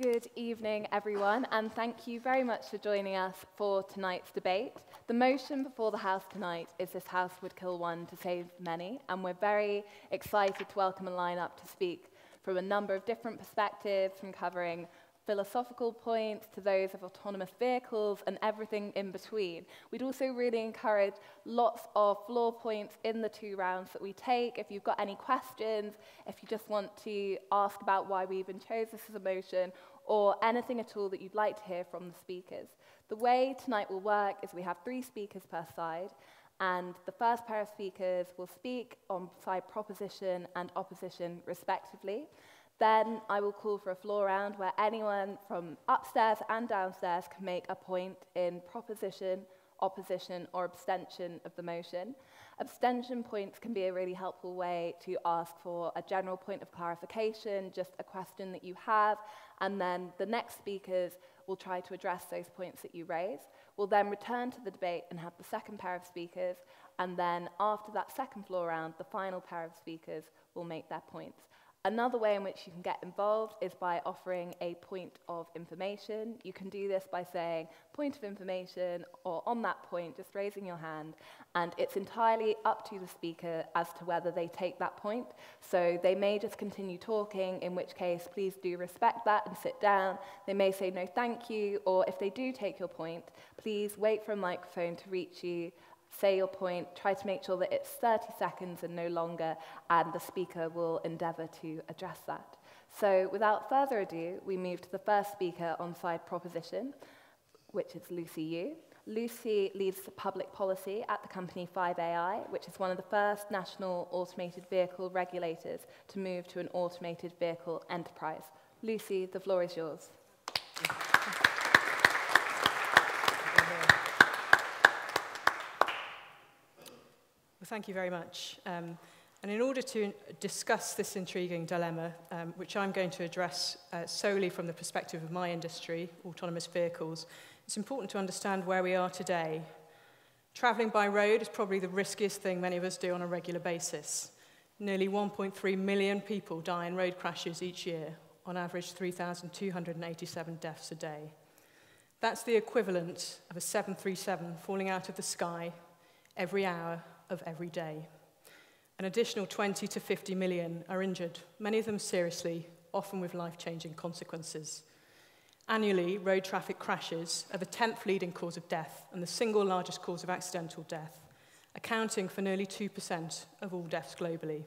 Good evening, everyone, and thank you very much for joining us for tonight's debate. The motion before the House tonight is this House would kill one to save many, and we're very excited to welcome a lineup to speak from a number of different perspectives, from covering philosophical points to those of autonomous vehicles and everything in between. We'd also really encourage lots of floor points in the 2 rounds that we take. If you've got any questions, if you just want to ask about why we even chose this as a motion, or anything at all that you'd like to hear from the speakers. The way tonight will work is we have 3 speakers per side, and the first pair of speakers will speak on side proposition and opposition respectively. Then I will call for a floor round where anyone from upstairs and downstairs can make a point in proposition, opposition, or abstention of the motion. Abstention points can be a really helpful way to ask for a general point of clarification, just a question that you have, and then the next speakers will try to address those points that you raise. We'll then return to the debate and have the second pair of speakers, and then after that second floor round, the final pair of speakers will make their points. Another way in which you can get involved is by offering a point of information. You can do this by saying point of information, or on that point, just raising your hand, and it's entirely up to the speaker as to whether they take that point. So they may just continue talking, in which case please do respect that and sit down. They may say no thank you, or if they do take your point, please wait for a microphone to reach you, say your point, try to make sure that it's 30 seconds and no longer, and the speaker will endeavour to address that. So without further ado, we move to the first speaker on side proposition, which is Lucy Yu. Lucy leads public policy at the company 5AI, which is one of the first national automated vehicle regulators to move to an automated vehicle enterprise. Lucy, the floor is yours. Well, thank you very much. And in order to discuss this intriguing dilemma, which I'm going to address solely from the perspective of my industry, autonomous vehicles, it's important to understand where we are today. Travelling by road is probably the riskiest thing many of us do on a regular basis. Nearly 1.3 million people die in road crashes each year, on average 3,287 deaths a day. That's the equivalent of a 737 falling out of the sky every hour of every day. An additional 20 to 50 million are injured, many of them seriously, often with life-changing consequences. Annually, road traffic crashes are the 10th leading cause of death and the single largest cause of accidental death, accounting for nearly 2% of all deaths globally.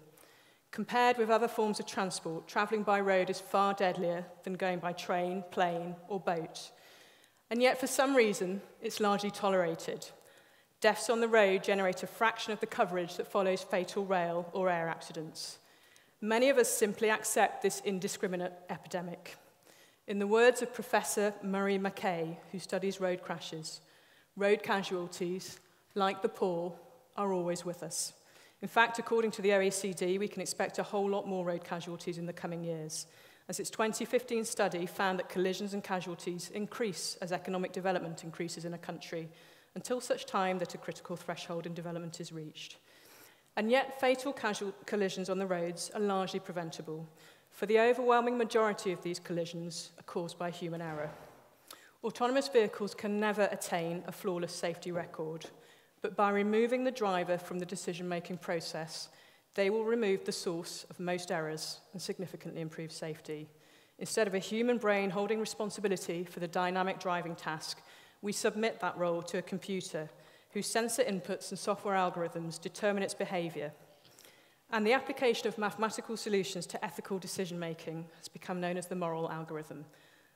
Compared with other forms of transport, travelling by road is far deadlier than going by train, plane, or boat. And yet, for some reason, it's largely tolerated. Deaths on the road generate a fraction of the coverage that follows fatal rail or air accidents. Many of us simply accept this indiscriminate epidemic. In the words of Professor Murray Mackay, who studies road crashes, road casualties, like the poor, are always with us. In fact, according to the OECD, we can expect a whole lot more road casualties in the coming years, as its 2015 study found that collisions and casualties increase as economic development increases in a country, until such time that a critical threshold in development is reached. And yet, fatal collisions on the roads are largely preventable, for the overwhelming majority of these collisions are caused by human error. Autonomous vehicles can never attain a flawless safety record, but by removing the driver from the decision-making process, they will remove the source of most errors and significantly improve safety. Instead of a human brain holding responsibility for the dynamic driving task, we submit that role to a computer whose sensor inputs and software algorithms determine its behavior. And the application of mathematical solutions to ethical decision-making has become known as the moral algorithm,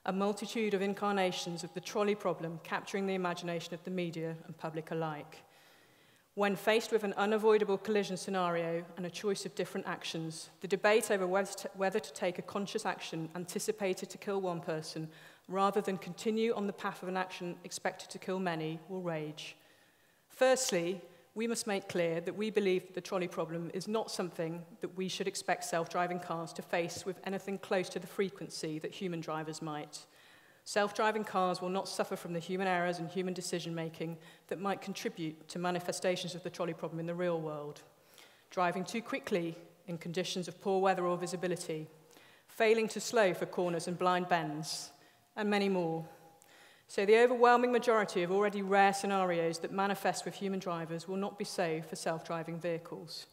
a multitude of incarnations of the trolley problem capturing the imagination of the media and public alike. When faced with an unavoidable collision scenario and a choice of different actions, the debate over whether to take a conscious action anticipated to kill one person rather than continue on the path of an action expected to kill many will rage. Firstly, we must make clear that we believe that the trolley problem is not something that we should expect self-driving cars to face with anything close to the frequency that human drivers might. Self-driving cars will not suffer from the human errors and human decision-making that might contribute to manifestations of the trolley problem in the real world. Driving too quickly in conditions of poor weather or visibility, failing to slow for corners and blind bends, and many more. So the overwhelming majority of already rare scenarios that manifest with human drivers will not be so for self-driving vehicles.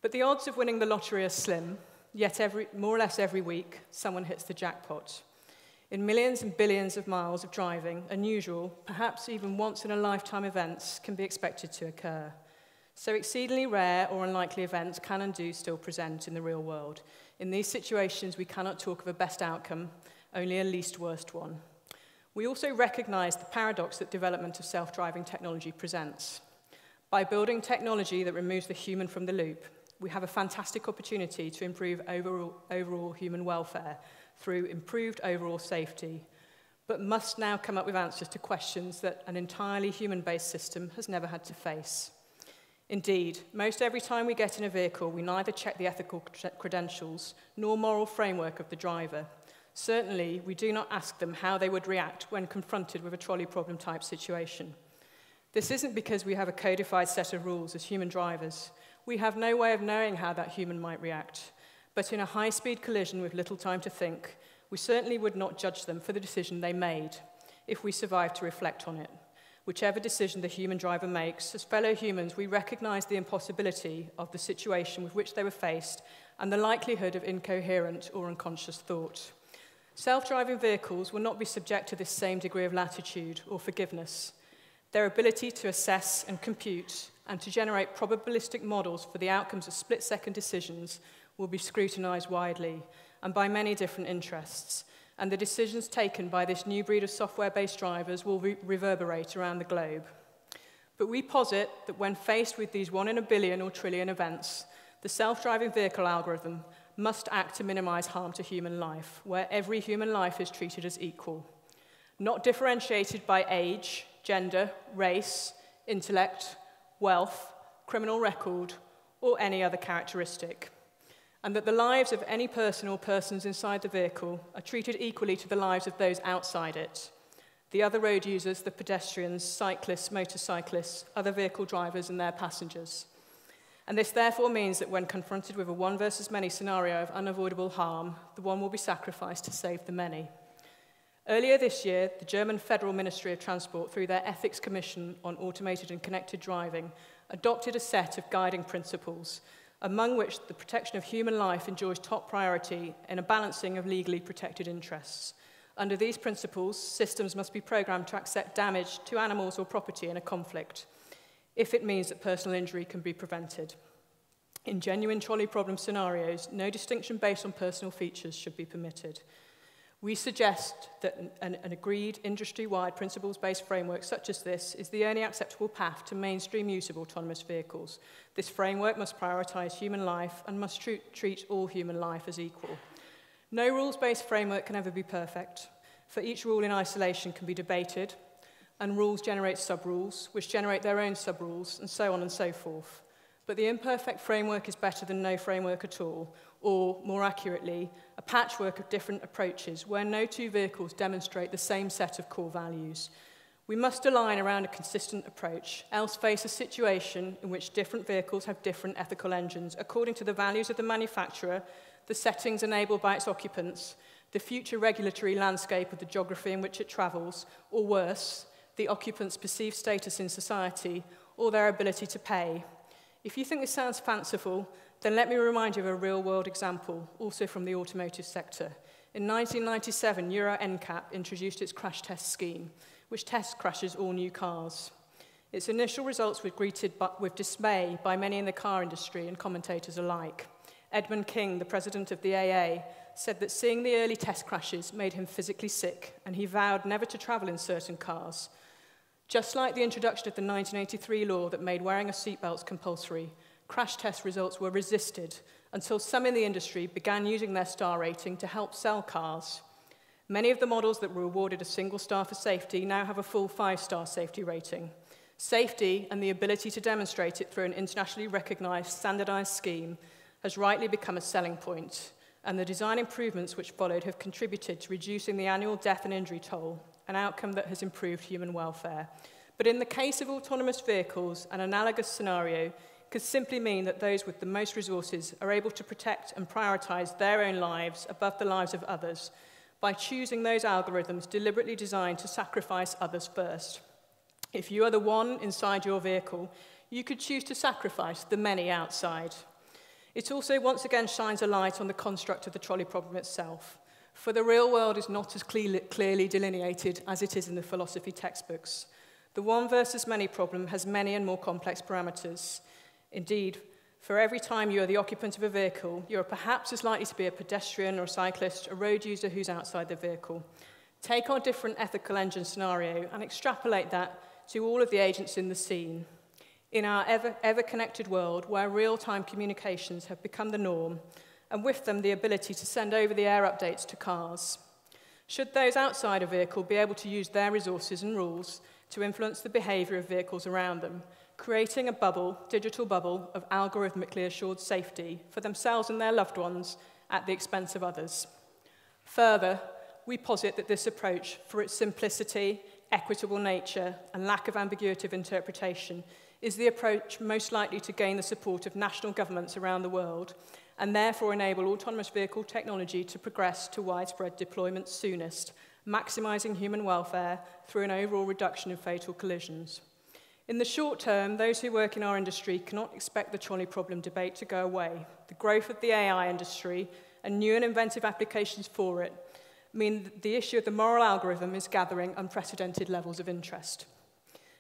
But the odds of winning the lottery are slim, yet more or less every week, someone hits the jackpot. In millions and billions of miles of driving, unusual, perhaps even once-in-a-lifetime events can be expected to occur. So exceedingly rare or unlikely events can and do still present in the real world. In these situations, we cannot talk of a best outcome, only a least worst one. We also recognize the paradox that development of self-driving technology presents. By building technology that removes the human from the loop, we have a fantastic opportunity to improve overall human welfare through improved overall safety, but must now come up with answers to questions that an entirely human-based system has never had to face. Indeed, most every time we get in a vehicle, we neither check the ethical credentials nor moral framework of the driver. Certainly, we do not ask them how they would react when confronted with a trolley problem type situation. This isn't because we have a codified set of rules as human drivers. We have no way of knowing how that human might react. But in a high-speed collision with little time to think, we certainly would not judge them for the decision they made if we survive to reflect on it. Whichever decision the human driver makes, as fellow humans, we recognize the impossibility of the situation with which they were faced and the likelihood of incoherent or unconscious thought. Self-driving vehicles will not be subject to this same degree of latitude or forgiveness. Their ability to assess and compute and to generate probabilistic models for the outcomes of split-second decisions will be scrutinized widely and by many different interests, and the decisions taken by this new breed of software-based drivers will reverberate around the globe. But we posit that when faced with these 1 in a billion or trillion events, the self-driving vehicle algorithm must act to minimize harm to human life, where every human life is treated as equal, not differentiated by age, gender, race, intellect, wealth, criminal record, or any other characteristic, and that the lives of any person or persons inside the vehicle are treated equally to the lives of those outside it, the other road users, the pedestrians, cyclists, motorcyclists, other vehicle drivers, and their passengers. And this therefore means that when confronted with a one versus many scenario of unavoidable harm, the one will be sacrificed to save the many. Earlier this year, the German Federal Ministry of Transport, through their Ethics Commission on Automated and Connected Driving, adopted a set of guiding principles, among which the protection of human life enjoys top priority in a balancing of legally protected interests. Under these principles, systems must be programmed to accept damage to animals or property in a conflict, if it means that personal injury can be prevented. In genuine trolley problem scenarios, no distinction based on personal features should be permitted. We suggest that an agreed industry-wide principles-based framework such as this is the only acceptable path to mainstream use of autonomous vehicles. This framework must prioritize human life and must treat all human life as equal. No rules-based framework can ever be perfect, for each rule in isolation can be debated, and rules generate sub-rules, which generate their own sub-rules, and so on and so forth. But the imperfect framework is better than no framework at all, or, more accurately, a patchwork of different approaches where no two vehicles demonstrate the same set of core values. We must align around a consistent approach, else face a situation in which different vehicles have different ethical engines according to the values of the manufacturer, the settings enabled by its occupants, the future regulatory landscape of the geography in which it travels, or worse, the occupant's perceived status in society, or their ability to pay. If you think this sounds fanciful, then let me remind you of a real-world example, also from the automotive sector. In 1997, Euro NCAP introduced its crash test scheme, which test crashes all new cars. Its initial results were greeted with dismay by many in the car industry and commentators alike. Edmund King, the president of the AA, said that seeing the early test crashes made him physically sick, and he vowed never to travel in certain cars. Just like the introduction of the 1983 law that made wearing of seatbelts compulsory, crash test results were resisted until some in the industry began using their star rating to help sell cars. Many of the models that were awarded a single star for safety now have a full 5-star safety rating. Safety and the ability to demonstrate it through an internationally recognized, standardized scheme has rightly become a selling point, and the design improvements which followed have contributed to reducing the annual death and injury toll, an outcome that has improved human welfare. But in the case of autonomous vehicles, an analogous scenario could simply mean that those with the most resources are able to protect and prioritise their own lives above the lives of others by choosing those algorithms deliberately designed to sacrifice others first. If you are the one inside your vehicle, you could choose to sacrifice the many outside. It also once again shines a light on the construct of the trolley problem itself, for the real world is not as clearly delineated as it is in the philosophy textbooks. The one versus many problem has many and more complex parameters. Indeed, for every time you are the occupant of a vehicle, you are perhaps as likely to be a pedestrian or a cyclist, a road user who's outside the vehicle. Take our different ethical engine scenario and extrapolate that to all of the agents in the scene. In our ever-connected world, where real-time communications have become the norm, and with them the ability to send over-the-air updates to cars, should those outside a vehicle be able to use their resources and rules to influence the behaviour of vehicles around them, creating a bubble, digital bubble, of algorithmically assured safety for themselves and their loved ones at the expense of others? Further, we posit that this approach, for its simplicity, equitable nature, and lack of ambiguity of interpretation, is the approach most likely to gain the support of national governments around the world, and therefore enable autonomous vehicle technology to progress to widespread deployment soonest, maximising human welfare through an overall reduction in fatal collisions. In the short term, those who work in our industry cannot expect the trolley problem debate to go away. The growth of the AI industry and new and inventive applications for it mean that the issue of the moral algorithm is gathering unprecedented levels of interest.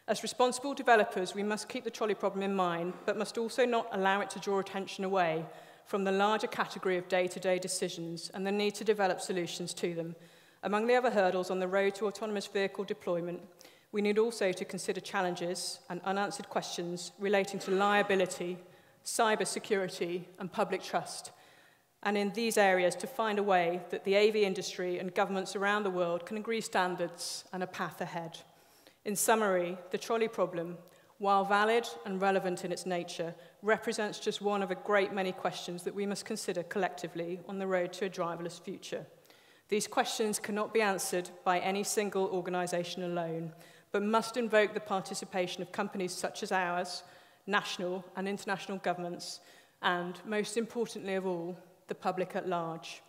As responsible developers, we must keep the trolley problem in mind, but must also not allow it to draw attention away from the larger category of day-to-day decisions and the need to develop solutions to them. Among the other hurdles on the road to autonomous vehicle deployment, we need also to consider challenges and unanswered questions relating to liability, cybersecurity, and public trust, and in these areas to find a way that the AV industry and governments around the world can agree standards and a path ahead. In summary, the trolley problem, while valid and relevant in its nature, represents just one of a great many questions that we must consider collectively on the road to a driverless future. These questions cannot be answered by any single organisation alone, but must invoke the participation of companies such as ours, national and international governments, and, most importantly of all, the public at large.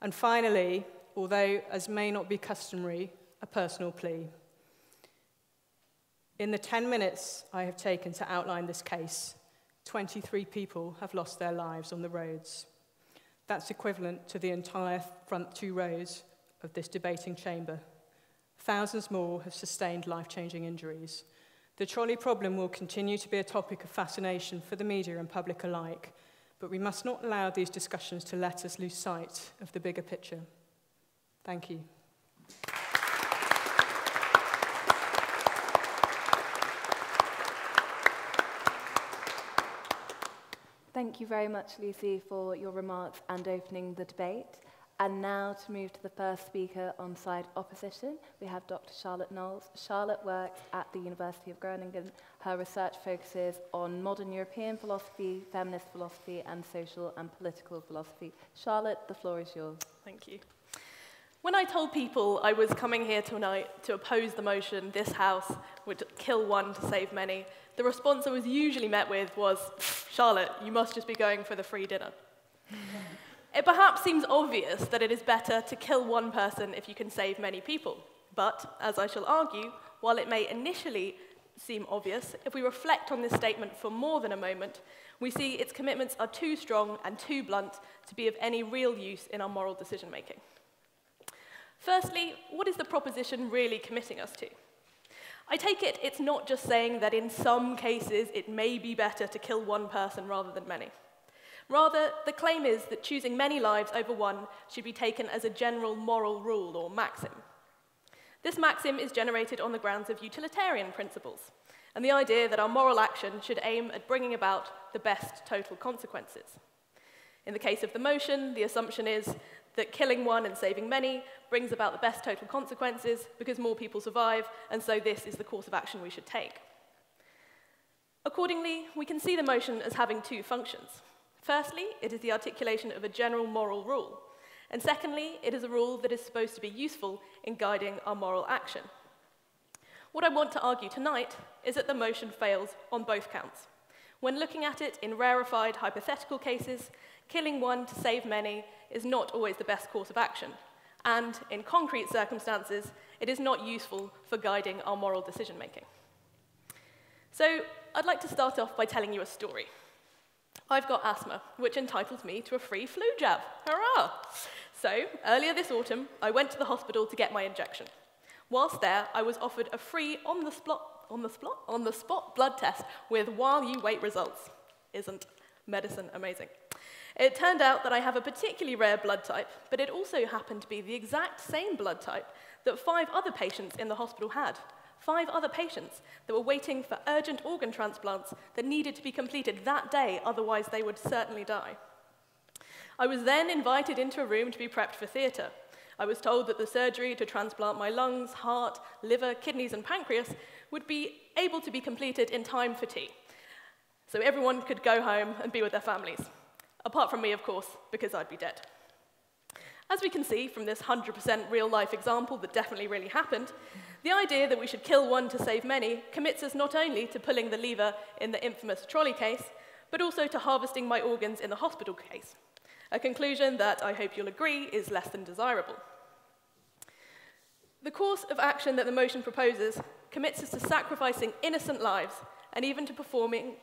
And finally, although as may not be customary, a personal plea. In the 10 minutes I have taken to outline this case, 23 people have lost their lives on the roads. That's equivalent to the entire front 2 rows of this debating chamber. Thousands more have sustained life-changing injuries. The trolley problem will continue to be a topic of fascination for the media and public alike, but we must not allow these discussions to let us lose sight of the bigger picture. Thank you. Thank you very much, Lucy, for your remarks and opening the debate. And now to move to the first speaker on side opposition, we have Dr. Charlotte Knowles. Charlotte works at the University of Groningen. Her research focuses on modern European philosophy, feminist philosophy, and social and political philosophy. Charlotte, the floor is yours. Thank you. When I told people I was coming here tonight to oppose the motion, this house would kill one to save many, the response I was usually met with was, Charlotte, you must just be going for the free dinner. It perhaps seems obvious that it is better to kill one person if you can save many people. But, as I shall argue, while it may initially seem obvious, if we reflect on this statement for more than a moment, we see its commitments are too strong and too blunt to be of any real use in our moral decision-making. Firstly, what is the proposition really committing us to? I take it it's not just saying that in some cases it may be better to kill one person rather than many. Rather, the claim is that choosing many lives over one should be taken as a general moral rule or maxim. This maxim is generated on the grounds of utilitarian principles, and the idea that our moral action should aim at bringing about the best total consequences. In the case of the motion, the assumption is that killing one and saving many brings about the best total consequences because more people survive, and so this is the course of action we should take. Accordingly, we can see the motion as having 2 functions. Firstly, it is the articulation of a general moral rule, and secondly, it is a rule that is supposed to be useful in guiding our moral action. What I want to argue tonight is that the motion fails on both counts. When looking at it in rarefied hypothetical cases, killing one to save many is not always the best course of action, and in concrete circumstances, it is not useful for guiding our moral decision-making. So I'd like to start off by telling you a story. I've got asthma, which entitles me to a free flu jab. Hurrah! So, earlier this autumn, I went to the hospital to get my injection. Whilst there, I was offered a free on-the-spot blood test with while-you-wait results. Isn't medicine amazing? It turned out that I have a particularly rare blood type, but it also happened to be the exact same blood type that 5 other patients in the hospital had. 5 other patients that were waiting for urgent organ transplants that needed to be completed that day, otherwise they would certainly die. I was then invited into a room to be prepped for theatre. I was told that the surgery to transplant my lungs, heart, liver, kidneys, and pancreas would be able to be completed in time for tea. So everyone could go home and be with their families. Apart from me, of course, because I'd be dead. As we can see from this 100% real-life example that definitely really happened, the idea that we should kill one to save many commits us not only to pulling the lever in the infamous trolley case, but also to harvesting my organs in the hospital case. A conclusion that I hope you'll agree is less than desirable. The course of action that the motion proposes commits us to sacrificing innocent lives and even to performing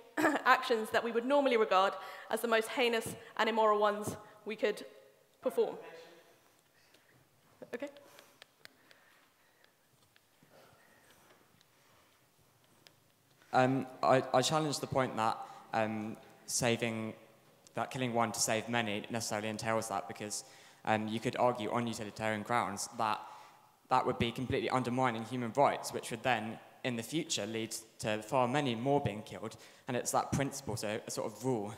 actions that we would normally regard as the most heinous and immoral ones we could perform. Okay? I challenge the point that killing one to save many necessarily entails that, because you could argue on utilitarian grounds that that would be completely undermining human rights, which would then, in the future, lead to far many more being killed. And it's that principle, so a sort of rule,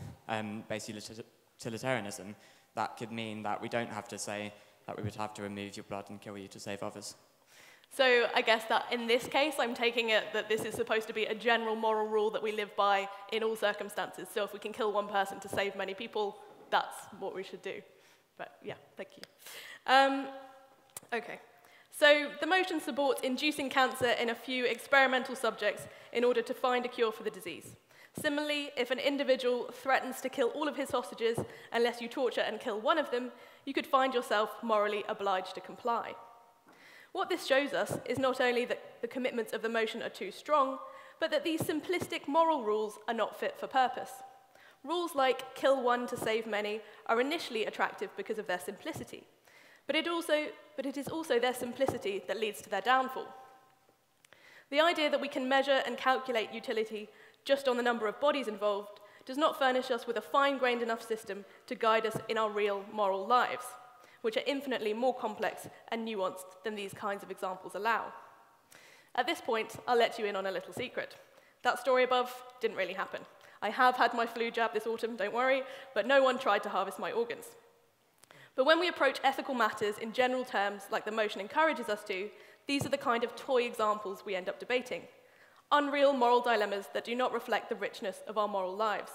based utilitarianism, that could mean that we don't have to say that we would have to remove your blood and kill you to save others. So I guess that in this case, I'm taking it that this is supposed to be a general moral rule that we live by in all circumstances. So if we can kill one person to save many people, that's what we should do. But yeah, thank you. Okay. So the motion supports inducing cancer in a few experimental subjects in order to find a cure for the disease. Similarly, if an individual threatens to kill all of his hostages unless you torture and kill one of them, you could find yourself morally obliged to comply. What this shows us is not only that the commitments of the motion are too strong, but that these simplistic moral rules are not fit for purpose. Rules like kill one to save many are initially attractive because of their simplicity, but it is also their simplicity that leads to their downfall. The idea that we can measure and calculate utility just on the number of bodies involved does not furnish us with a fine-grained enough system to guide us in our real moral lives, which are infinitely more complex and nuanced than these kinds of examples allow. At this point, I'll let you in on a little secret. That story above didn't really happen. I have had my flu jab this autumn, don't worry, but no one tried to harvest my organs. But when we approach ethical matters in general terms, like the motion encourages us to, these are the kind of toy examples we end up debating. Unreal moral dilemmas that do not reflect the richness of our moral lives.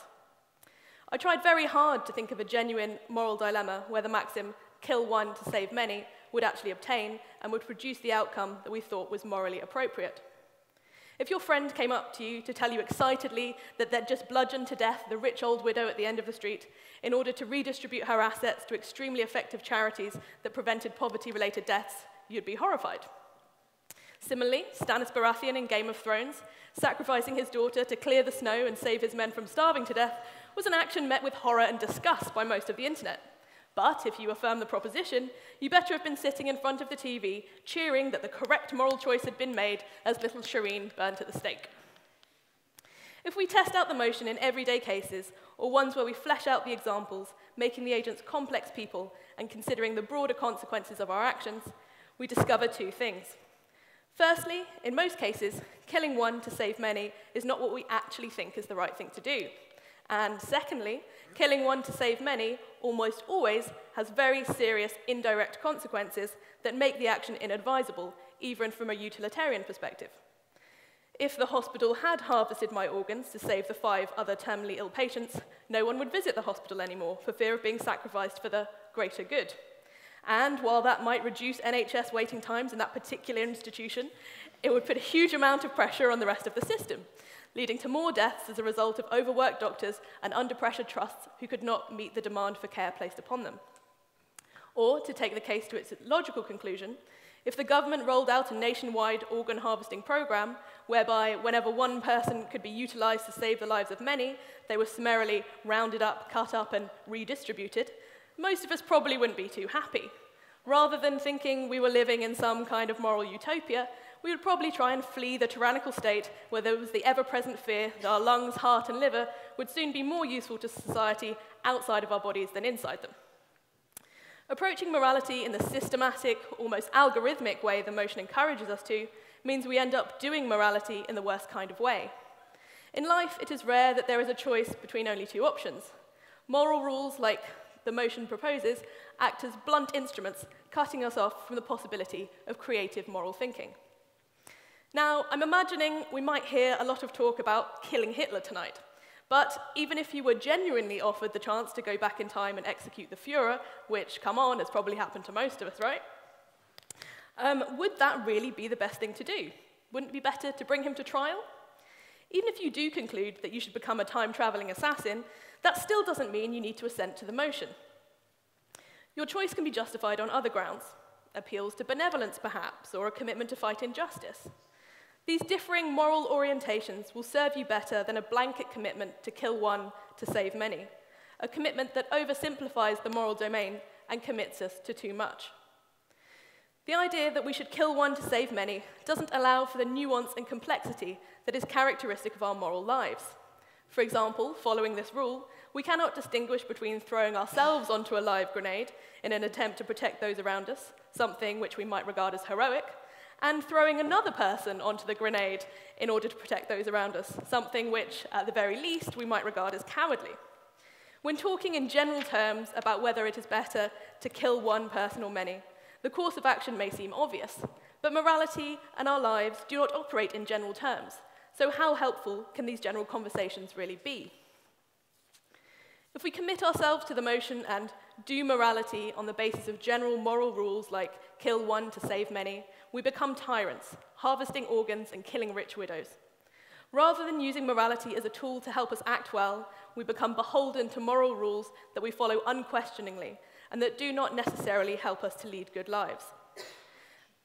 I tried very hard to think of a genuine moral dilemma where the maxim, kill one to save many, would actually obtain and would produce the outcome that we thought was morally appropriate. If your friend came up to you to tell you excitedly that they'd just bludgeoned to death the rich old widow at the end of the street in order to redistribute her assets to extremely effective charities that prevented poverty-related deaths, you'd be horrified. Similarly, Stannis Baratheon in Game of Thrones, sacrificing his daughter to clear the snow and save his men from starving to death, was an action met with horror and disgust by most of the internet. But if you affirm the proposition, you better have been sitting in front of the TV, cheering that the correct moral choice had been made as little Shireen burnt at the stake. If we test out the motion in everyday cases, or ones where we flesh out the examples, making the agents complex people and considering the broader consequences of our actions, we discover 2 things. Firstly, in most cases, killing one to save many is not what we actually think is the right thing to do. And secondly, killing one to save many almost always has very serious indirect consequences that make the action inadvisable, even from a utilitarian perspective. If the hospital had harvested my organs to save the 5 other terminally ill patients, no one would visit the hospital anymore for fear of being sacrificed for the greater good. And while that might reduce NHS waiting times in that particular institution, it would put a huge amount of pressure on the rest of the system, leading to more deaths as a result of overworked doctors and under-pressured trusts who could not meet the demand for care placed upon them. Or, to take the case to its logical conclusion, if the government rolled out a nationwide organ harvesting program, whereby whenever one person could be utilized to save the lives of many, they were summarily rounded up, cut up, and redistributed, most of us probably wouldn't be too happy. Rather than thinking we were living in some kind of moral utopia, we would probably try and flee the tyrannical state where there was the ever-present fear that our lungs, heart, and liver would soon be more useful to society outside of our bodies than inside them. Approaching morality in the systematic, almost algorithmic way the motion encourages us to means we end up doing morality in the worst kind of way. In life, it is rare that there is a choice between only two options. Moral rules, like the motion proposes, act as blunt instruments, cutting us off from the possibility of creative moral thinking. Now, I'm imagining we might hear a lot of talk about killing Hitler tonight. But even if you were genuinely offered the chance to go back in time and execute the Führer, which, come on, has probably happened to most of us, right? Would that really be the best thing to do? Wouldn't it be better to bring him to trial? Even if you do conclude that you should become a time-traveling assassin, that still doesn't mean you need to assent to the motion. Your choice can be justified on other grounds, appeals to benevolence, perhaps, or a commitment to fight injustice. These differing moral orientations will serve you better than a blanket commitment to kill one to save many, a commitment that oversimplifies the moral domain and commits us to too much. The idea that we should kill one to save many doesn't allow for the nuance and complexity that is characteristic of our moral lives. For example, following this rule, we cannot distinguish between throwing ourselves onto a live grenade in an attempt to protect those around us, something which we might regard as heroic, and throwing another person onto the grenade in order to protect those around us, something which, at the very least, we might regard as cowardly. When talking in general terms about whether it is better to kill one person or many, the course of action may seem obvious, but morality and our lives do not operate in general terms, so how helpful can these general conversations really be? If we commit ourselves to the motion and do morality on the basis of general moral rules like kill one to save many, we become tyrants, harvesting organs and killing rich widows. Rather than using morality as a tool to help us act well, we become beholden to moral rules that we follow unquestioningly and that do not necessarily help us to lead good lives.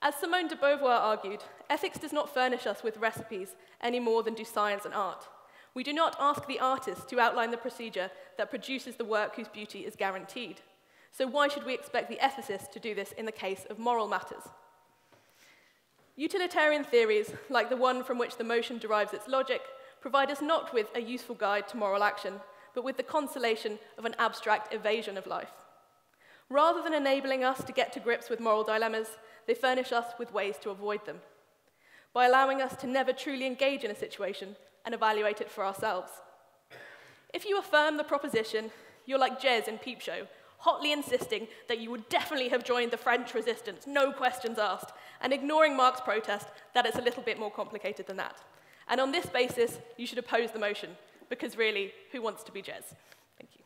As Simone de Beauvoir argued, ethics does not furnish us with recipes any more than do science and art. We do not ask the artist to outline the procedure that produces the work whose beauty is guaranteed. So why should we expect the ethicist to do this in the case of moral matters? Utilitarian theories, like the one from which the motion derives its logic, provide us not with a useful guide to moral action, but with the consolation of an abstract evasion of life. Rather than enabling us to get to grips with moral dilemmas, they furnish us with ways to avoid them, by allowing us to never truly engage in a situation and evaluate it for ourselves. If you affirm the proposition, you're like Jez in Peep Show, hotly insisting that you would definitely have joined the French resistance, no questions asked, and ignoring Marx's protest that it's a little bit more complicated than that. And on this basis, you should oppose the motion, because really, who wants to be Jez? Thank you.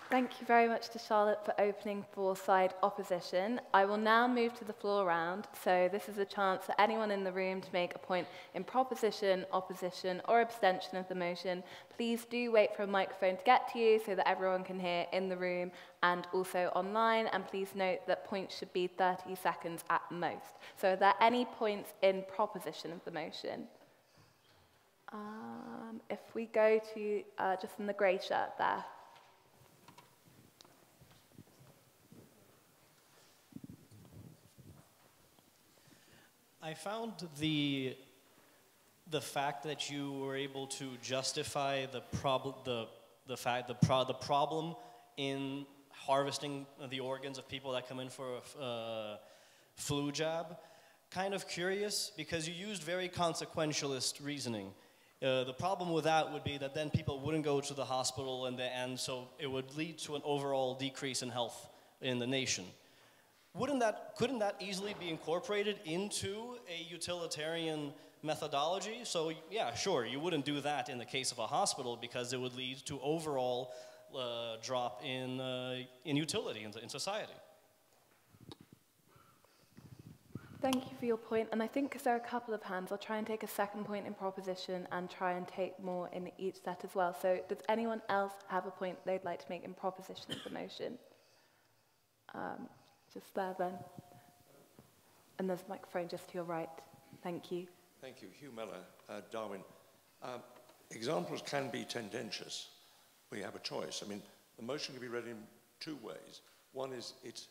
Thank you very much to Charlotte for opening for side opposition. I will now move to the floor round, so this is a chance for anyone in the room to make a point in proposition, opposition, or abstention of the motion. Please do wait for a microphone to get to you so that everyone can hear in the room and also online, and please note that points should be 30 seconds at most. So are there any points in proposition of the motion? If we go to just in the grey shirt there. I found the fact that you were able to justify the problem in harvesting the organs of people that come in for a flu jab kind of curious, because you used very consequentialist reasoning. The problem with that would be that then people wouldn't go to the hospital, and so it would lead to an overall decrease in health in the nation. Couldn't that easily be incorporated into a utilitarian methodology. So yeah, sure, you wouldn't do that in the case of a hospital because it would lead to overall drop in utility in society. Thank you for your point, and I think because there are a couple of hands, I'll try and take a second point in proposition and try and take more in each set as well. So does anyone else have a point they'd like to make in proposition of the motion? Just there then. And there's a microphone just to your right. Thank you. Thank you. Hugh Mellor, Darwin. Examples can be tendentious. We have a choice. I mean, the motion can be read in two ways. One is it's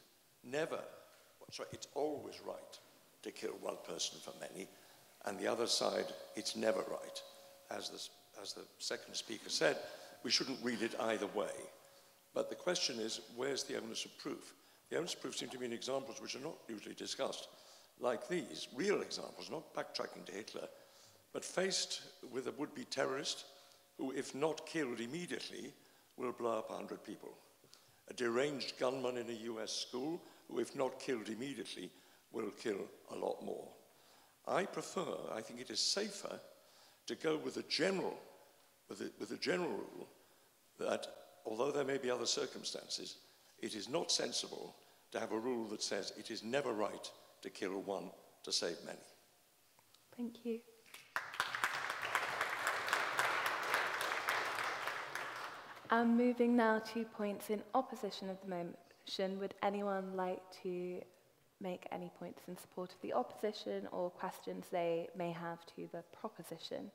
always right to kill one person for many, and the other side, it's never right. As the second speaker said, we shouldn't read it either way. But the question is, where's the onus of proof? The onus of proof seems to be in examples which are not usually discussed, like these, real examples, not backtracking to Hitler, but faced with a would-be terrorist who, if not killed immediately, will blow up 100 people. A deranged gunman in a US school who, if not killed immediately, will kill a lot more. I think it is safer to go with a general rule that, although there may be other circumstances, it is not sensible to have a rule that says it is never right to kill one to save many. Thank you. I'm moving now to points in opposition of the motion. Would anyone like to make any points in support of the opposition or questions they may have to the proposition?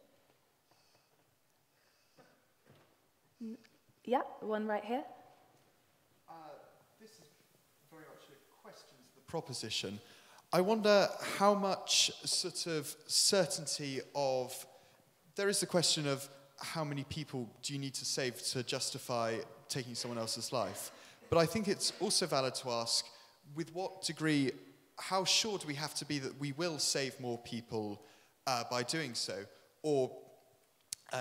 Yeah, one right here. This is very much a question to the proposition. I wonder how much sort of certainty of... There is the question of how many people do you need to save to justify taking someone else's life? But I think it's also valid to ask, with what degree, how sure do we have to be that we will save more people by doing so? Or,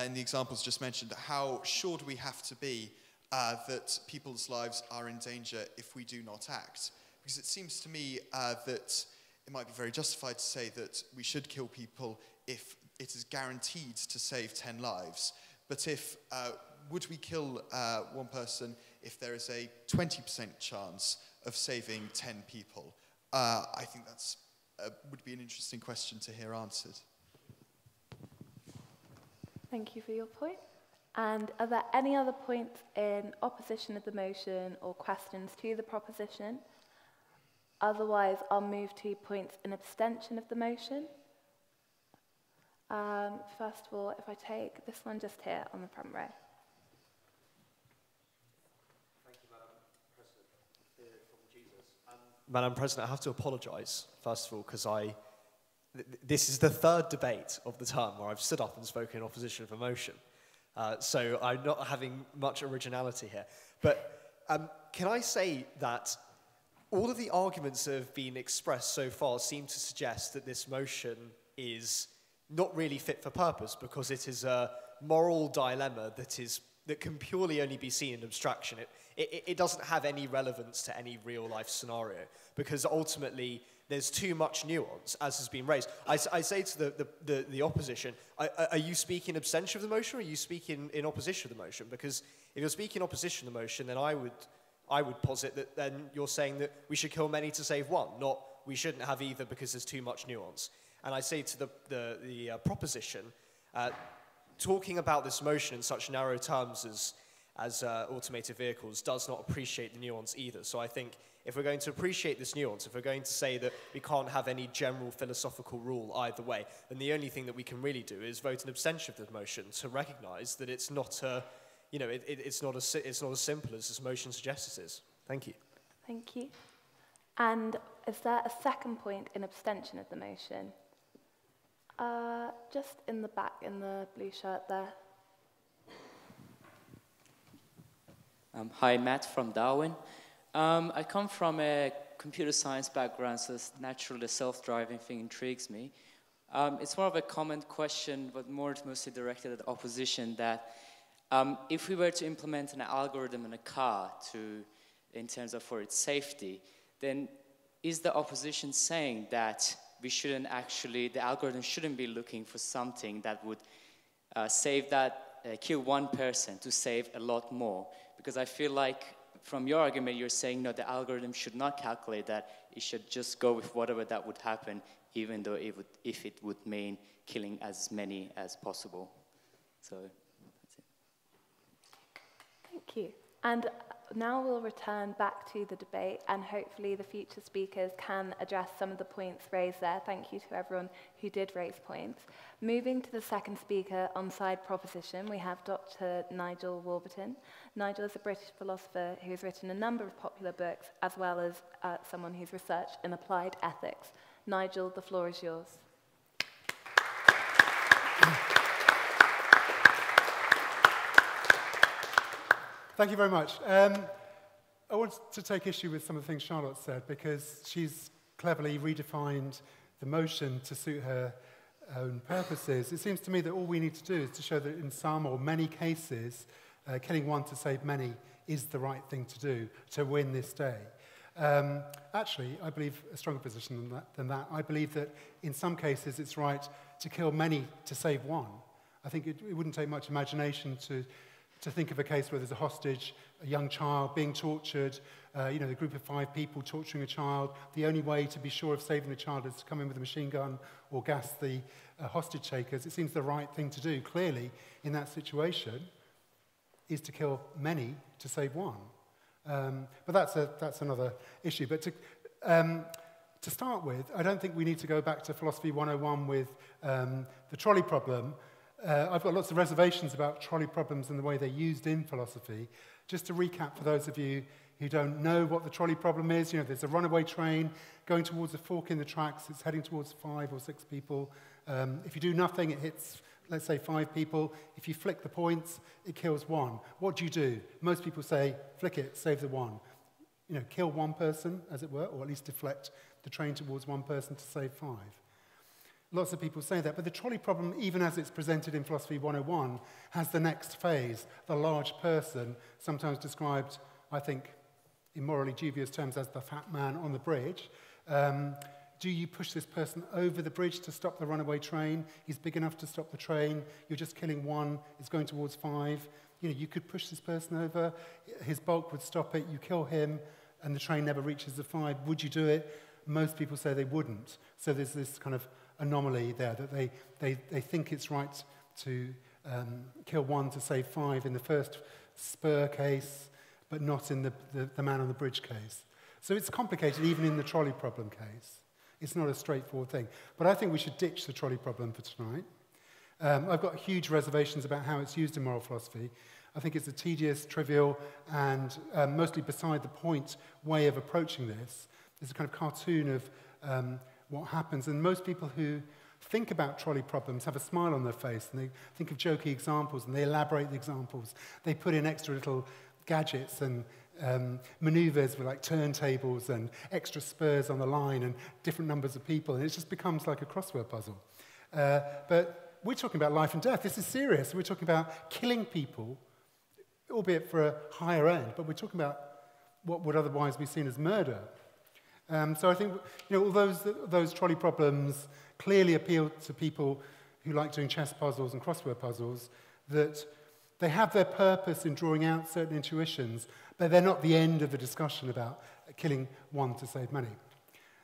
in the examples just mentioned, how sure do we have to be that people's lives are in danger if we do not act? Because it seems to me that it might be very justified to say that we should kill people if it is guaranteed to save 10 lives. But would we kill one person if there is a 20% chance of saving 10 people? I think that's would be an interesting question to hear answered. Thank you for your point. And are there any other points in opposition of the motion or questions to the proposition? Otherwise, I'll move to points in abstention of the motion. First of all, if I take this one just here on the front row. Thank you, Madam President. From Jesus. Madam President, I have to apologise, first of all, because this is the third debate of the term where I've stood up and spoken in opposition of a motion. So I'm not having much originality here. But can I say that all of the arguments that have been expressed so far seem to suggest that this motion is not really fit for purpose because it is a moral dilemma that can purely only be seen in abstraction. It doesn't have any relevance to any real-life scenario because ultimately there's too much nuance, as has been raised. I say to the opposition, are you speaking in abstention of the motion or are you speaking in opposition of the motion? Because if you're speaking in opposition of the motion, then I would posit that then you're saying that we should kill many to save one, not we shouldn't have either because there's too much nuance. And I say to the proposition, talking about this motion in such narrow terms as automated vehicles does not appreciate the nuance either. So I think if we're going to appreciate this nuance, if we're going to say that we can't have any general philosophical rule either way, then the only thing that we can really do is vote in abstention of the motion to recognise that it's not it's not as simple as this motion suggests it is. Thank you. Thank you. And is there a second point in abstention of the motion? Just in the back, in the blue shirt there. Hi, Matt from Darwin. I come from a computer science background, so naturally the self-driving thing intrigues me. It's more of a common question, but mostly directed at the opposition, that if we were to implement an algorithm in a car in terms of for its safety, then is the opposition saying that we shouldn't actually, the algorithm shouldn't be looking for something that would kill one person to save a lot more. Because I feel like from your argument, you're saying, no, the algorithm should not calculate that. It should just go with whatever that would happen, even though if it would mean killing as many as possible. So that's it. Thank you. And now we'll return back to the debate, and hopefully the future speakers can address some of the points raised there. Thank you to everyone who did raise points. Moving to the second speaker on side proposition, we have Dr. Nigel Warburton. Nigel is a British philosopher who's written a number of popular books, as well as someone who's researched in applied ethics. Nigel, the floor is yours. Thank you very much. I want to take issue with some of the things Charlotte said, because she's cleverly redefined the motion to suit her own purposes. It seems to me that all we need to do is to show that in some or many cases, killing one to save many is the right thing to do to win this day. Actually, I believe a stronger position than that. I believe that in some cases it's right to kill many to save one. I think it wouldn't take much imagination to think of a case where there's a hostage, a young child being tortured, the group of 5 people torturing a child. The only way to be sure of saving the child is to come in with a machine gun or gas the hostage takers. It seems the right thing to do, clearly, in that situation, is to kill many to save one. But that's another issue. But to start with, I don't think we need to go back to Philosophy 101 with the trolley problem. I've got lots of reservations about trolley problems and the way they're used in philosophy. Just to recap for those of you who don't know what the trolley problem is, there's a runaway train going towards a fork in the tracks. It's heading towards 5 or 6 people. If you do nothing, it hits, let's say, 5 people. If you flick the points, it kills 1. What do? Most people say, flick it, save the 1. Kill 1 person, as it were, or at least deflect the train towards 1 person to save 5. Lots of people say that, but the trolley problem, even as it's presented in Philosophy 101, has the next phase, the large person, sometimes described, I think, in morally dubious terms as the fat man on the bridge. Do you push this person over the bridge to stop the runaway train? He's big enough to stop the train. You're just killing 1. It's going towards 5. You could push this person over. His bulk would stop it. You kill him, and the train never reaches the 5. Would you do it? Most people say they wouldn't. So there's this kind of anomaly there, that they think it's right to kill 1 to save 5 in the first spur case, but not in the man on the bridge case. So it's complicated even in the trolley problem case. It's not a straightforward thing. But I think we should ditch the trolley problem for tonight. I've got huge reservations about how it's used in moral philosophy. I think it's a tedious, trivial, and mostly beside the point way of approaching this. There's a kind of cartoon of what happens, and most people who think about trolley problems have a smile on their face, and they think of jokey examples, and they elaborate the examples. They put in extra little gadgets and maneuvers with like turntables and extra spurs on the line and different numbers of people, and it just becomes like a crossword puzzle. But we're talking about life and death. This is serious. We're talking about killing people, albeit for a higher end, but we're talking about what would otherwise be seen as murder. So I think, all those trolley problems clearly appeal to people who like doing chess puzzles and crossword puzzles, that they have their purpose in drawing out certain intuitions, but they're not the end of the discussion about killing 1 to save many.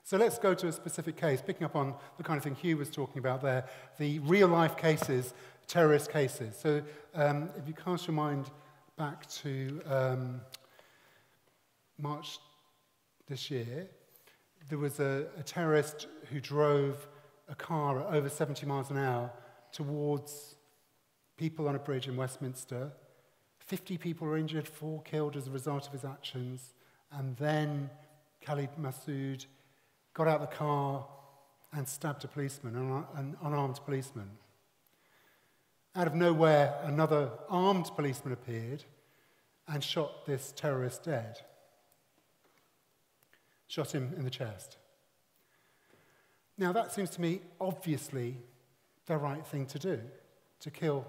So let's go to a specific case, picking up on the kind of thing Hugh was talking about there, the real-life cases, terrorist cases. So if you cast your mind back to March this year, there was a terrorist who drove a car at over 70 miles an hour towards people on a bridge in Westminster. 50 people were injured, 4 killed as a result of his actions. And then Khalid Masood got out the car and stabbed a policeman, an unarmed policeman. Out of nowhere, another armed policeman appeared and shot this terrorist dead. Shot him in the chest. Now that seems to me obviously the right thing to do, to kill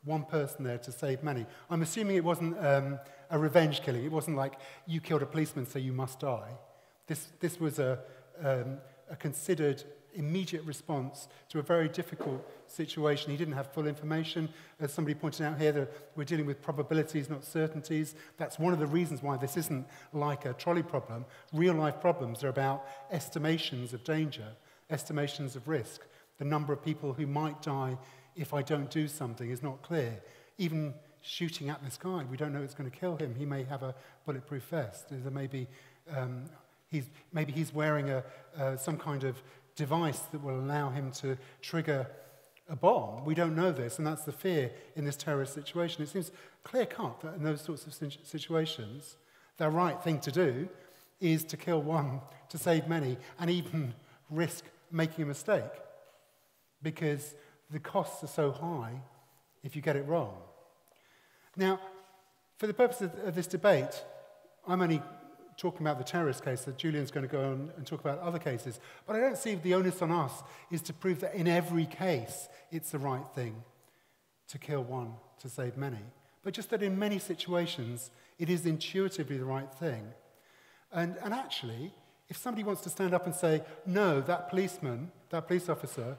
1 person there to save many. I'm assuming it wasn't a revenge killing. It wasn't like you killed a policeman so you must die. This was a considered immediate response to a very difficult situation. He didn't have full information. As somebody pointed out here, that we're dealing with probabilities, not certainties. That's one of the reasons why this isn't like a trolley problem. Real-life problems are about estimations of danger, estimations of risk. The number of people who might die if I don't do something is not clear. Even shooting at this guy, we don't know it's going to kill him. He may have a bulletproof vest. There may be, maybe he's wearing some kind of device that will allow him to trigger a bomb. We don't know this, and that's the fear in this terrorist situation. It seems clear-cut that in those sorts of situations, the right thing to do is to kill one to save many, and even risk making a mistake, because the costs are so high if you get it wrong. Now, for the purpose of this debate, I'm only talking about the terrorist case, that Julian's going to go on and talk about other cases, but I don't see the onus on us is to prove that in every case it's the right thing to kill one to save many, but just that in many situations it is intuitively the right thing. And actually, if somebody wants to stand up and say, no, that policeman, that police officer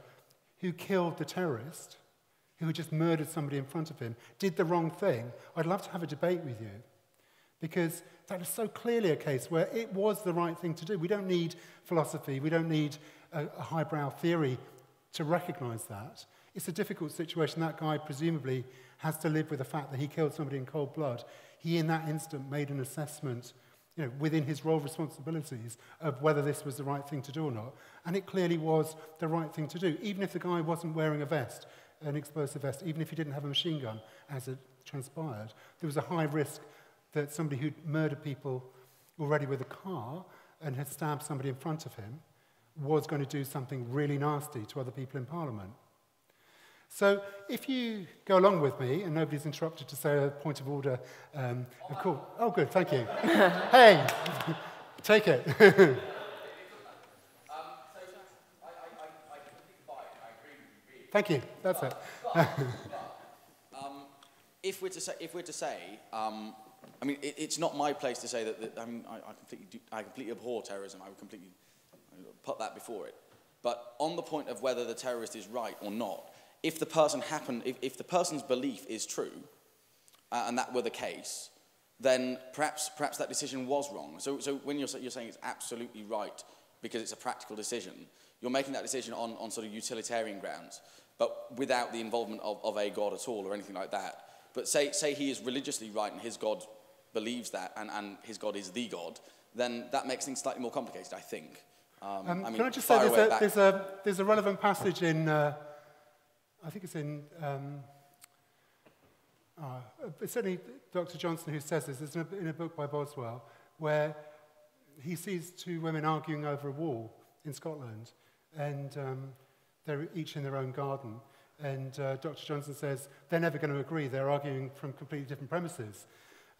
who killed the terrorist, who had just murdered somebody in front of him, did the wrong thing, I'd love to have a debate with you. Because that is so clearly a case where it was the right thing to do. We don't need philosophy, we don't need a highbrow theory to recognize that. It's a difficult situation. That guy presumably has to live with the fact that he killed somebody in cold blood. He, in that instant, made an assessment, within his role responsibilities of whether this was the right thing to do or not. And it clearly was the right thing to do, even if the guy wasn't wearing a vest, an explosive vest, even if he didn't have a machine gun, as it transpired. There was a high risk that somebody who'd murdered people already with a car and had stabbed somebody in front of him was going to do something really nasty to other people in Parliament. So if you go along with me, and nobody's interrupted to say a point of order, of course. Oh, good, thank you. Hey, take it. Thank you, that's it. If we're to say, I mean, it's not my place to say that I mean, I completely abhor terrorism. I would completely put that before it. But on the point of whether the terrorist is right or not, if the person's belief is true, and that were the case, then perhaps that decision was wrong. So when you're saying it's absolutely right because it's a practical decision, you're making that decision on sort of utilitarian grounds, but without the involvement of a God at all or anything like that. But say he is religiously right and his God believes that, and his God is the God, then that makes things slightly more complicated, I think. I mean, can I just say there's a relevant passage in, I think it's in, it's certainly Dr. Johnson who says this, it's in a book by Boswell, where he sees two women arguing over a wall in Scotland, and they're each in their own garden. And Dr. Johnson says, they're never going to agree, they're arguing from completely different premises.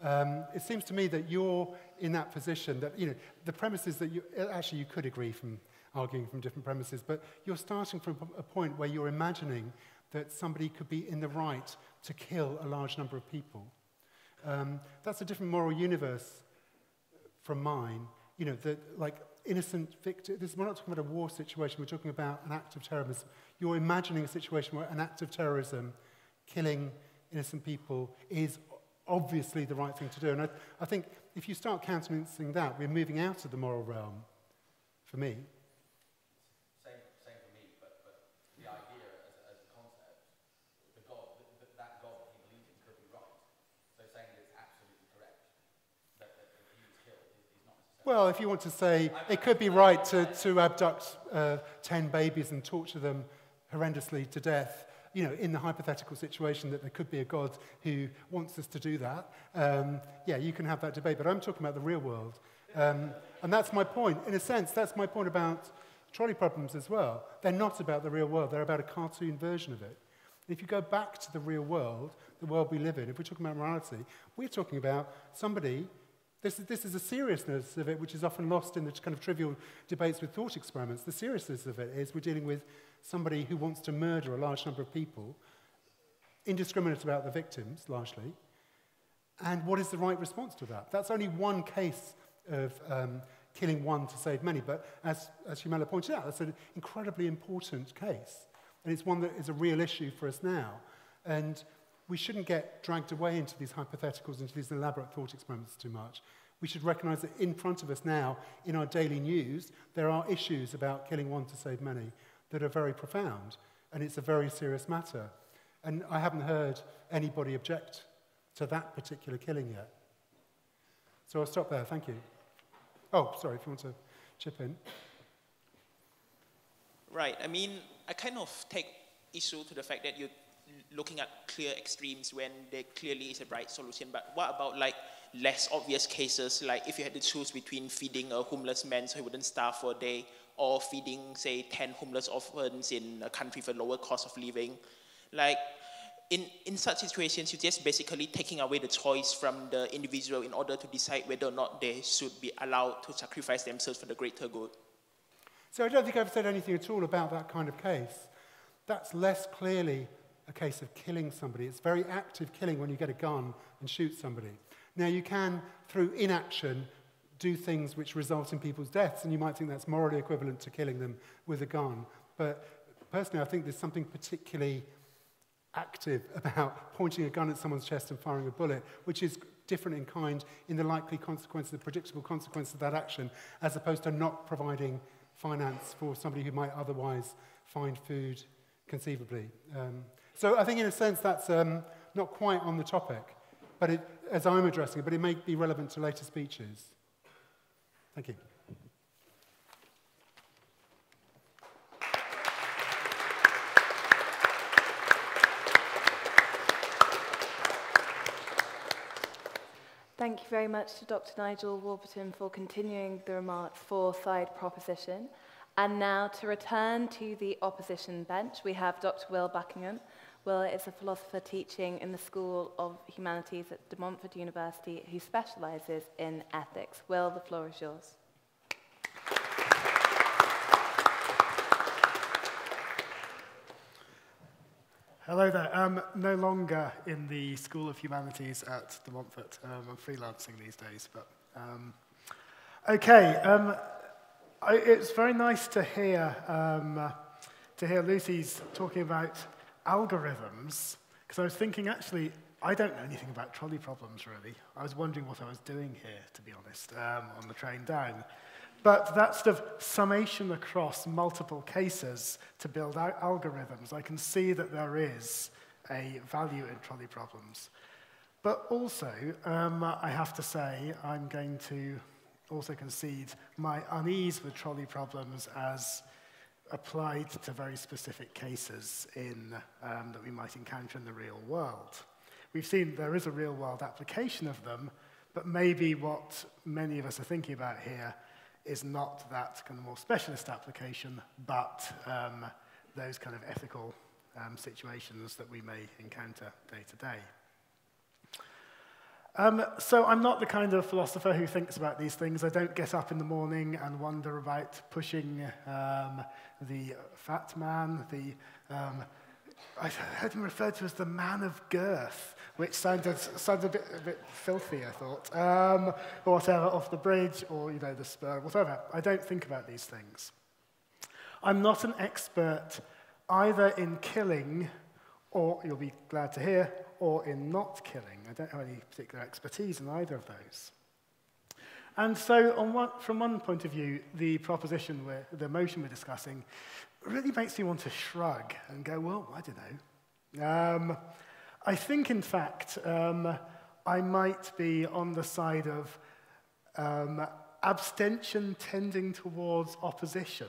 It seems to me that you're in that position that, the premises that you could agree from arguing from different premises, but you're starting from a point where you're imagining that somebody could be in the right to kill a large number of people. That's a different moral universe from mine. That like innocent victims, we're not talking about a war situation, we're talking about an act of terrorism. You're imagining a situation where an act of terrorism, killing innocent people, is obviously the right thing to do. And I think if you start countenancing that, we're moving out of the moral realm, for me. Same for me, but the idea as a concept, that God that he believed in could be right. So saying that it's absolutely correct, that he was killed, is not necessarily... Well, if you want to say it could be right to abduct 10 babies and torture them horrendously to death, in the hypothetical situation that there could be a God who wants us to do that, yeah, you can have that debate. But I'm talking about the real world. And that's my point. In a sense, that's my point about trolley problems as well. They're not about the real world. They're about a cartoon version of it. If you go back to the real world, the world we live in, if we're talking about morality, we're talking about somebody... This is a seriousness of it which is often lost in the kind of trivial debates with thought experiments. The seriousness of it is we're dealing with somebody who wants to murder a large number of people, indiscriminate about the victims, largely, and what is the right response to that? That's only one case of killing one to save many. But as Humela pointed out, that's an incredibly important case. And it's one that is a real issue for us now. And we shouldn't get dragged away into these hypotheticals, into these elaborate thought experiments too much. We should recognize that in front of us now, in our daily news, there are issues about killing one to save many that are very profound. And it's a very serious matter. And I haven't heard anybody object to that particular killing yet. So I'll stop there. Thank you. Oh, sorry, if you want to chip in. Right. I mean, I kind of take issue to the fact that you're looking at clear extremes when there clearly is a right solution. But what about like less obvious cases, like if you had to choose between feeding a homeless man so he wouldn't starve for a day, or feeding, say, 10 homeless orphans in a country with a lower cost of living? Like, in such situations, you're just basically taking away the choice from the individual in order to decide whether or not they should be allowed to sacrifice themselves for the greater good. So I don't think I've said anything at all about that kind of case. That's less clearly a case of killing somebody. It's very active killing when you get a gun and shoot somebody. Now, you can, through inaction, do things which result in people's deaths, and you might think that's morally equivalent to killing them with a gun. But personally, I think there's something particularly active about pointing a gun at someone's chest and firing a bullet, which is different in kind in the likely consequences, the predictable consequences of that action, as opposed to not providing finance for somebody who might otherwise find food conceivably. So I think in a sense that's not quite on the topic, but as I'm addressing it, but it may be relevant to later speeches. Thank you. Thank you very much to Dr. Nigel Warburton for continuing the remarks for side proposition. And now to return to the opposition bench, we have Dr. Will Buckingham. Will is a philosopher teaching in the School of Humanities at De Montfort University who specialises in ethics. Will, the floor is yours. Hello there. I'm no longer in the School of Humanities at De Montfort. I'm freelancing these days. But it's very nice to hear Lucy's talking about algorithms, because I was thinking, actually, I don't know anything about trolley problems, really. I was wondering what I was doing here, to be honest, on the train down. But that sort of summation across multiple cases to build out algorithms, I can see that there is a value in trolley problems. But also, I have to say, I'm going to also concede my unease with trolley problems as applied to very specific cases that we might encounter in the real world. We've seen there is a real-world application of them, but maybe what many of us are thinking about here is not that kind of more specialist application, but those kind of ethical situations that we may encounter day to day. So I'm not the kind of philosopher who thinks about these things. I don't get up in the morning and wonder about pushing the fat man, I heard him referred to as the man of girth, which sounded a bit filthy, I thought, or whatever, off the bridge, or the spur, whatever. I don't think about these things. I'm not an expert either in killing, or you'll be glad to hear, or in not killing. I don't have any particular expertise in either of those. And so, from one point of view, the motion we're discussing, really makes me want to shrug and go, well, I don't know. I think, in fact, I might be on the side of abstention tending towards opposition,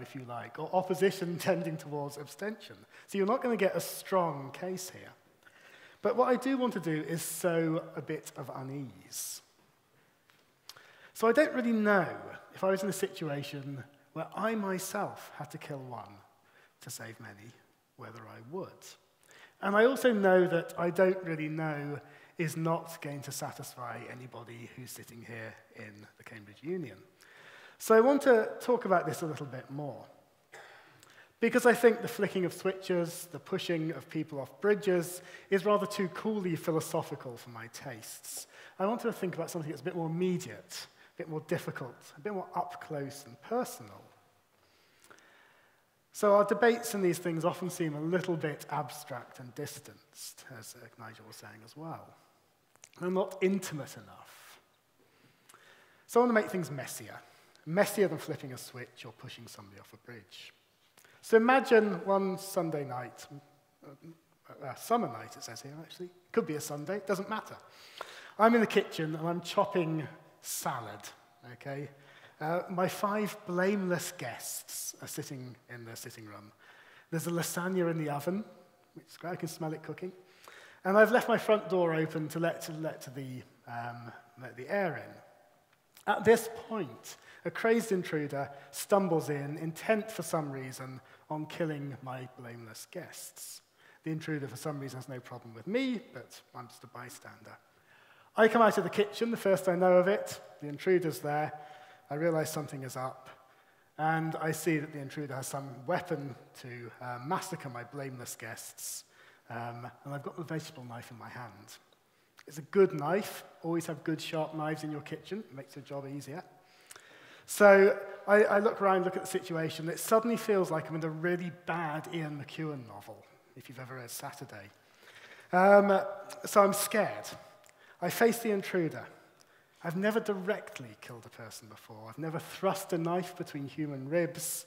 if you like, or opposition tending towards abstention. So you're not going to get a strong case here. But what I do want to do is sow a bit of unease. So I don't really know if I was in a situation where I myself had to kill one to save many, whether I would. And I also know that I don't really know is not going to satisfy anybody who's sitting here in the Cambridge Union. So I want to talk about this a little bit more. Because I think the flicking of switches, the pushing of people off bridges, is rather too coolly philosophical for my tastes. I want to think about something that's a bit more immediate, bit more difficult, a bit more up close and personal. So our debates and these things often seem a little bit abstract and distanced, as Nigel was saying as well. And not intimate enough. So I want to make things messier. Messier than flipping a switch or pushing somebody off a bridge. So imagine one Sunday night, summer night it says here actually, could be a Sunday, doesn't matter. I'm in the kitchen and I'm chopping salad, okay? My 5 blameless guests are sitting in the sitting room. There's a lasagna in the oven, which is great, I can smell it cooking. And I've left my front door open to let the air in. At this point, a crazed intruder stumbles in, intent for some reason on killing my blameless guests. The intruder, for some reason, has no problem with me, but I'm just a bystander. I come out of the kitchen, the first I know of it, the intruder's there, I realize something is up, and I see that the intruder has some weapon to massacre my blameless guests, and I've got the vegetable knife in my hand. It's a good knife. Always have good sharp knives in your kitchen. It makes your job easier. So I look around, look at the situation. It suddenly feels like I'm in a really bad Ian McEwan novel, if you've ever read Saturday. So I'm scared. I face the intruder. I've never directly killed a person before. I've never thrust a knife between human ribs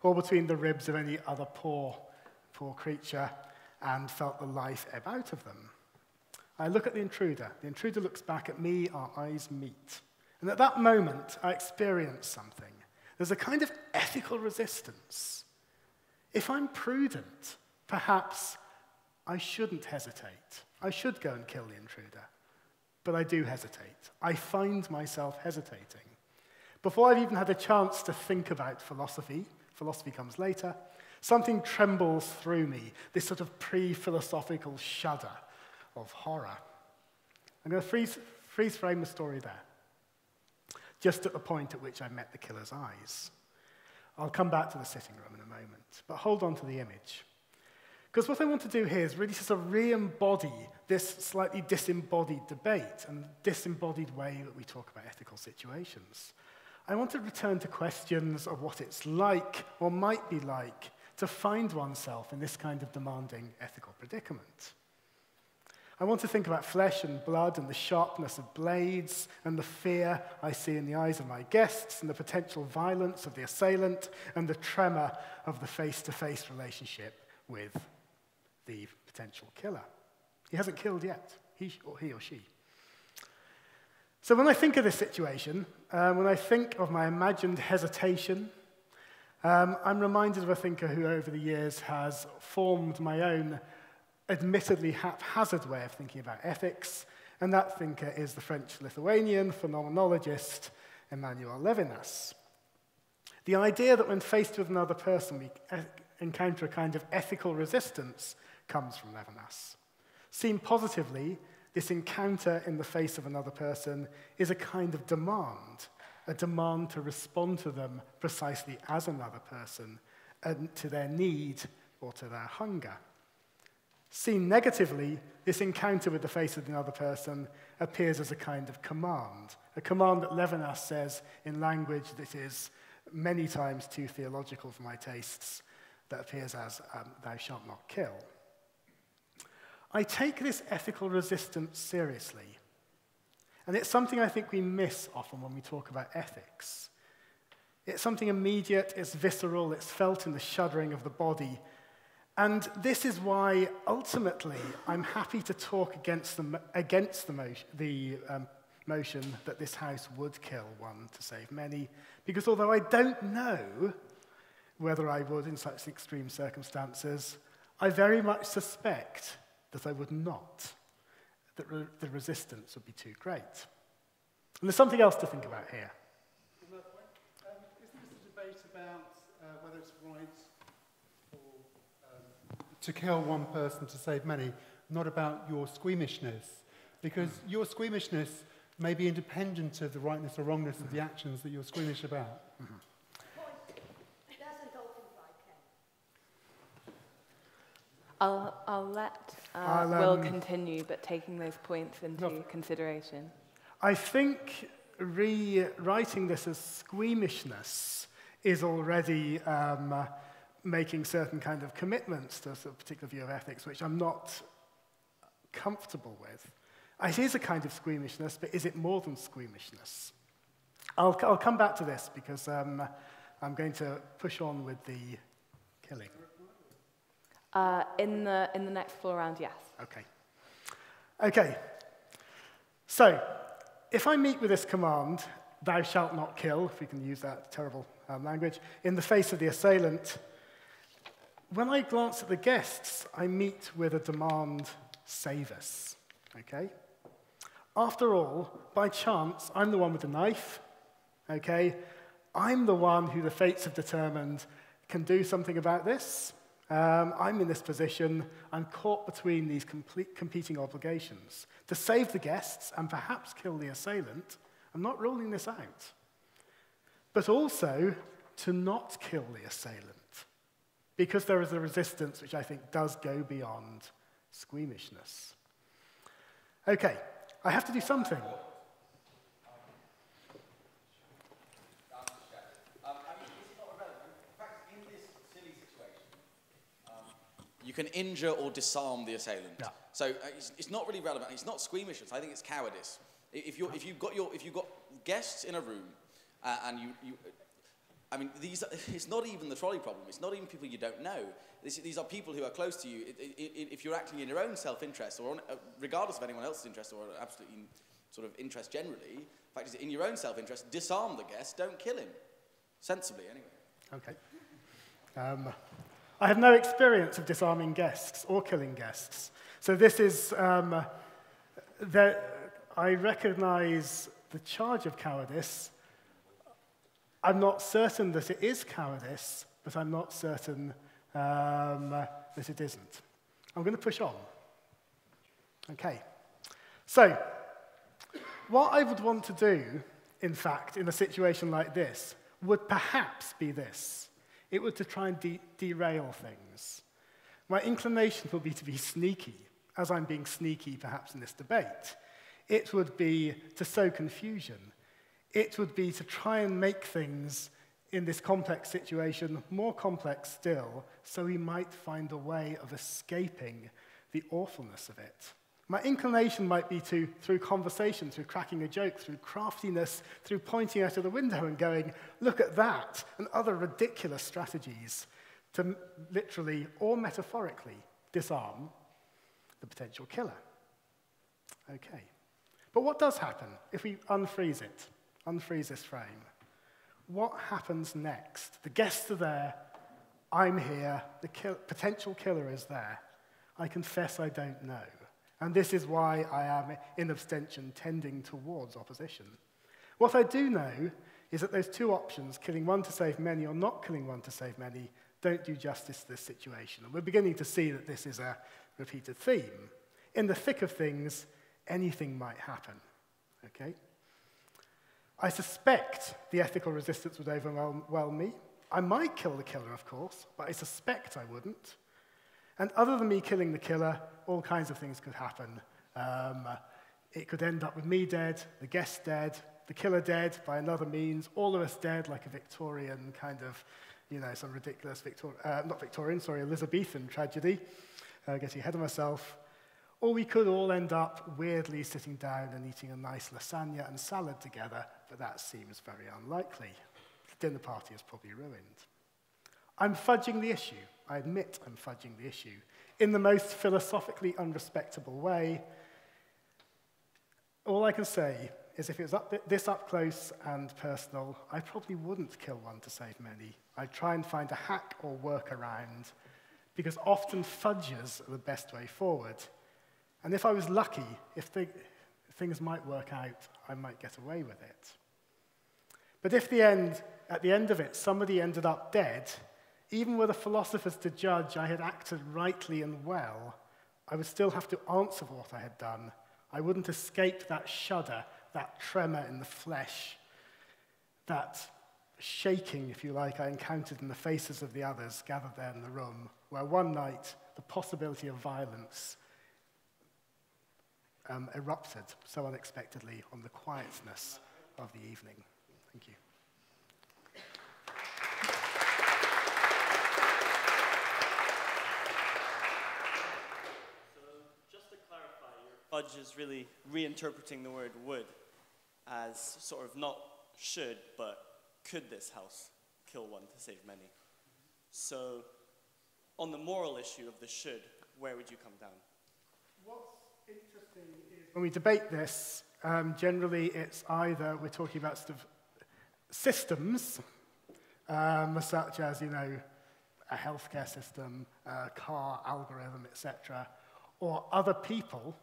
or between the ribs of any other poor creature and felt the life ebb out of them. I look at the intruder. The intruder looks back at me. Our eyes meet. And at that moment, I experience something. There's a kind of ethical resistance. If I'm prudent, perhaps I shouldn't hesitate. I should go and kill the intruder. But I do hesitate. I find myself hesitating. Before I've even had a chance to think about philosophy comes later, something trembles through me, this sort of pre-philosophical shudder of horror. I'm going to freeze frame the story there, just at the point at which I met the killer's eyes. I'll come back to the sitting room in a moment, but hold on to the image. Because what I want to do here is really sort of re-embody this slightly disembodied debate and disembodied way that we talk about ethical situations. I want to return to questions of what it's like, or might be like, to find oneself in this kind of demanding ethical predicament. I want to think about flesh and blood and the sharpness of blades and the fear I see in the eyes of my guests and the potential violence of the assailant and the tremor of the face-to-face relationship with the potential killer. He hasn't killed yet, he or she. So when I think of this situation, when I think of my imagined hesitation, I'm reminded of a thinker who over the years has formed my own admittedly haphazard way of thinking about ethics, and that thinker is the French-Lithuanian phenomenologist Emmanuel Levinas. The idea that when faced with another person we encounter a kind of ethical resistance comes from Levinas. Seen positively, this encounter in the face of another person is a kind of demand, a demand to respond to them precisely as another person, and to their need or to their hunger. Seen negatively, this encounter with the face of another person appears as a kind of command, a command that Levinas says in language that is many times too theological for my tastes, that appears as, thou shalt not kill. I take this ethical resistance seriously, and it's something I think we miss often when we talk about ethics. It's something immediate, it's visceral, it's felt in the shuddering of the body, and this is why, ultimately, I'm happy to talk against the motion that this house would kill one to save many, because although I don't know whether I would in such extreme circumstances, I very much suspect that I would not, that the resistance would be too great. And there's something else to think about here. Isn't this a debate about whether it's right to kill one person to save many, not about your squeamishness? Because your squeamishness may be independent of the rightness or wrongness of the actions that you're squeamish about. I'll let Will continue, but taking those points into consideration. I think rewriting this as squeamishness is already making certain kind of commitments to a sort of particular view of ethics, which I'm not comfortable with. It is a kind of squeamishness, but is it more than squeamishness? I'll come back to this because I'm going to push on with the killing. In the next floor round, yes. Okay. Okay. So, if I meet with this command, thou shalt not kill, if we can use that terrible language, in the face of the assailant, when I glance at the guests, I meet with a demand, save us. Okay? After all, by chance, I'm the one with the knife. Okay? I'm the one who the fates have determined can do something about this. I'm in this position. I'm caught between these competing obligations. To save the guests and perhaps kill the assailant, I'm not ruling this out. But also to not kill the assailant, because there is a resistance which I think does go beyond squeamishness. Okay, I have to do something. You can injure or disarm the assailant. Yeah. So it's not really relevant. It's not squeamishness. I think it's cowardice. If you've got guests in a room, and I mean, it's not even the trolley problem. It's not even people you don't know. These are people who are close to you. If you're acting in your own self-interest, or regardless of anyone else's interest, or absolutely sort of interest generally, the fact is, in your own self-interest, disarm the guest. Don't kill him. Sensibly, anyway. Okay. I have no experience of disarming guests or killing guests. So this is, I recognize the charge of cowardice. I'm not certain that it is cowardice, but I'm not certain that it isn't. I'm going to push on. Okay. So, what I would want to do, in fact, in a situation like this, would perhaps be this. It would to try and derail things. My inclination would be to be sneaky, as I'm being sneaky perhaps in this debate. It would be to sow confusion. It would be to try and make things in this complex situation more complex still, so we might find a way of escaping the awfulness of it. My inclination might be to, through conversation, through cracking a joke, through craftiness, through pointing out of the window and going, look at that, and other ridiculous strategies to literally or metaphorically disarm the potential killer. Okay. But what does happen if we unfreeze it, unfreeze this frame? What happens next? The guests are there, I'm here, the potential killer is there. I confess I don't know. And this is why I am, in abstention, tending towards opposition. What I do know is that those two options, killing one to save many or not killing one to save many, don't do justice to this situation. And we're beginning to see that this is a repeated theme. In the thick of things, anything might happen. Okay? I suspect the ethical resistance would overwhelm me. I might kill the killer, of course, but I suspect I wouldn't. And other than me killing the killer, all kinds of things could happen. It could end up with me dead, the guest dead, the killer dead by another means, all of us dead like a Victorian kind of, some ridiculous Elizabethan tragedy, getting ahead of myself. Or we could all end up weirdly sitting down and eating a nice lasagna and salad together, but that seems very unlikely. The dinner party is probably ruined. I'm fudging the issue. I admit I'm fudging the issue in the most philosophically unrespectable way. All I can say is if it was this up close and personal, I probably wouldn't kill one to save many. I'd try and find a hack or workaround, because often fudges are the best way forward. And if I was lucky, if things might work out, I might get away with it. But if at the end of it, somebody ended up dead, even were the philosophers to judge I had acted rightly and well, I would still have to answer for what I had done. I wouldn't escape that shudder, that tremor in the flesh, that shaking, if you like, I encountered in the faces of the others gathered there in the room, where one night the possibility of violence erupted so unexpectedly on the quietness of the evening. Thank you. Just to clarify, your fudge is really reinterpreting the word would as sort of not should, but could this house kill one to save many? So on the moral issue of the should, where would you come down? What's interesting is when we debate this, generally it's either we're talking about sort of systems, such as, you know, a healthcare system, a car algorithm, etc., or other people,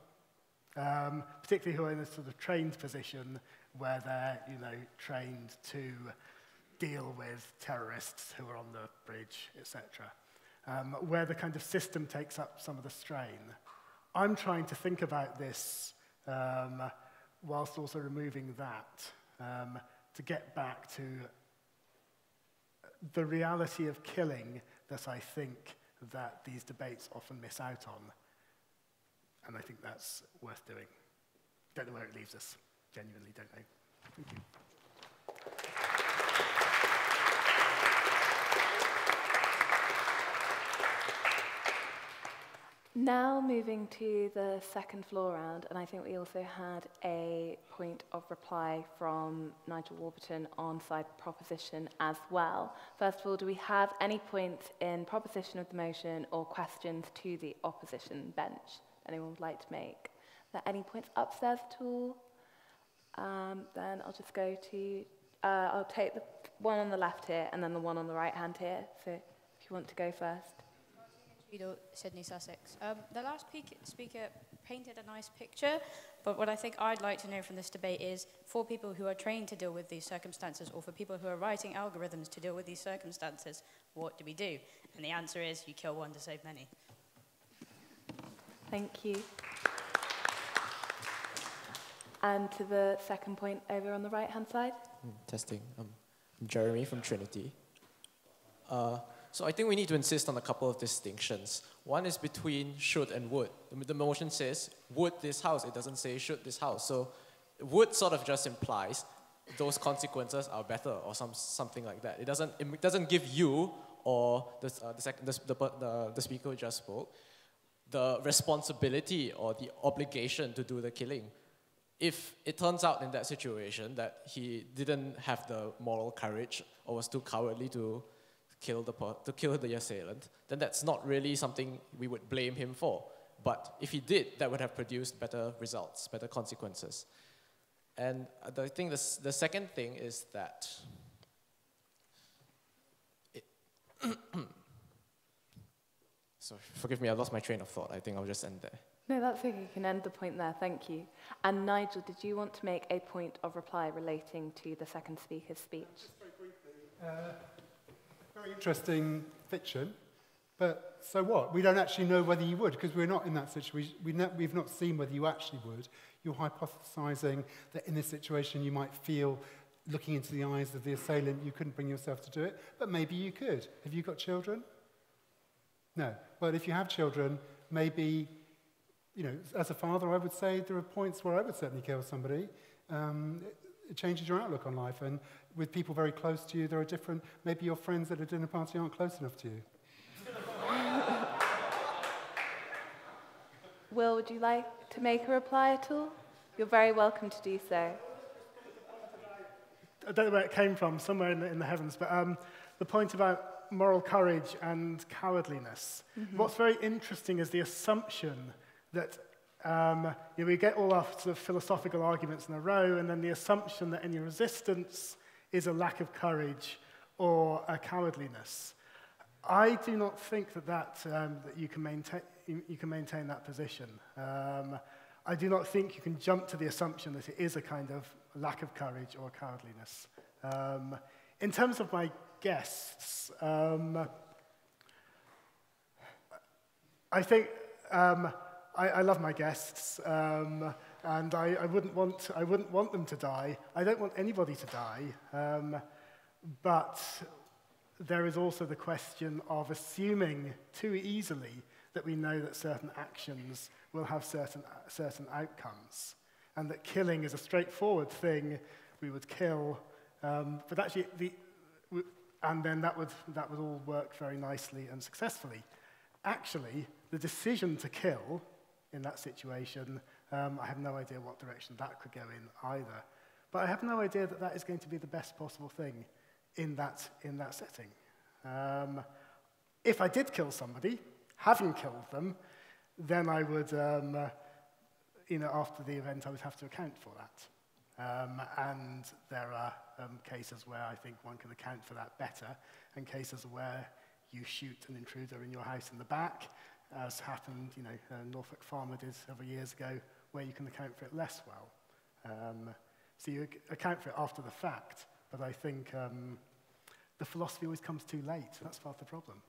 particularly who are in a sort of trained position where they're, you know, trained to deal with terrorists who are on the bridge, etc., where the kind of system takes up some of the strain. I'm trying to think about this whilst also removing that, to get back to the reality of killing that I think that these debates often miss out on. And I think that's worth doing. Don't know where it leaves us. Genuinely don't know. Thank you. Now moving to the second floor round, and I think we also had a point of reply from Nigel Warburton on side proposition as well. First of all, do we have any points in proposition of the motion or questions to the opposition bench anyone would like to make? Are there any points upstairs at all? Then I'll just go to, I'll take the one on the left here and then the one on the right hand here. So if you want to go first. Sydney, Sussex. The last speaker painted a nice picture, but what I think I'd like to know from this debate is, for people who are trained to deal with these circumstances, or for people who are writing algorithms to deal with these circumstances, what do we do? And the answer is, you kill one to save many. Thank you. And to the second point over on the right-hand side. Testing. I'm Jeremy from Trinity. So I think we need to insist on a couple of distinctions. One is between should and would. The motion says, would this house? It doesn't say should this house. So would sort of just implies those consequences are better or something like that. It doesn't give you or the speaker who just spoke the responsibility or the obligation to do the killing. If it turns out in that situation that he didn't have the moral courage or was too cowardly to kill the assailant, then that's not really something we would blame him for. But if he did, that would have produced better results, better consequences. And I think the second thing is that sorry, forgive me, I lost my train of thought. I think I'll just end there. No, that's okay. You can end the point there. Thank you. And Nigel, did you want to make a point of reply relating to the second speaker's speech? Just very briefly. Very interesting fiction, but so what? We don't actually know whether you would, because we're not in that situation. We've not seen whether you actually would. You're hypothesizing that in this situation you might feel, looking into the eyes of the assailant, you couldn't bring yourself to do it, but maybe you could. Have you got children? No. Well, if you have children, maybe, you know, as a father, I would say there are points where I would certainly kill somebody. It changes your outlook on life, and with people very close to you, there are different, maybe your friends at a dinner party aren't close enough to you. Will, would you like to make a reply at all? You're very welcome to do so. I don't know where it came from, somewhere in the heavens, but the point about moral courage and cowardliness. Mm-hmm. What's very interesting is the assumption that we get all our sort of philosophical arguments in a row, and then the assumption that any resistance is a lack of courage or a cowardliness. I do not think that you can maintain that position. I do not think you can jump to the assumption that it is a kind of lack of courage or cowardliness. In terms of my guests, I think I love my guests, and I wouldn't want them to die. I don't want anybody to die, but there is also the question of assuming too easily that we know that certain actions will have certain outcomes, and that killing is a straightforward thing we would kill. But actually, and then that would all work very nicely and successfully. Actually, the decision to kill in that situation, I have no idea what direction that could go in either. But I have no idea that that is going to be the best possible thing in that setting. If I did kill somebody, having killed them, then I would, after the event, I would have to account for that. And there are cases where I think one can account for that better, and cases where you shoot an intruder in your house in the back, as happened, Norfolk Farmer did several years ago, where you can account for it less well. So you account for it after the fact, but I think the philosophy always comes too late. That's part of the problem.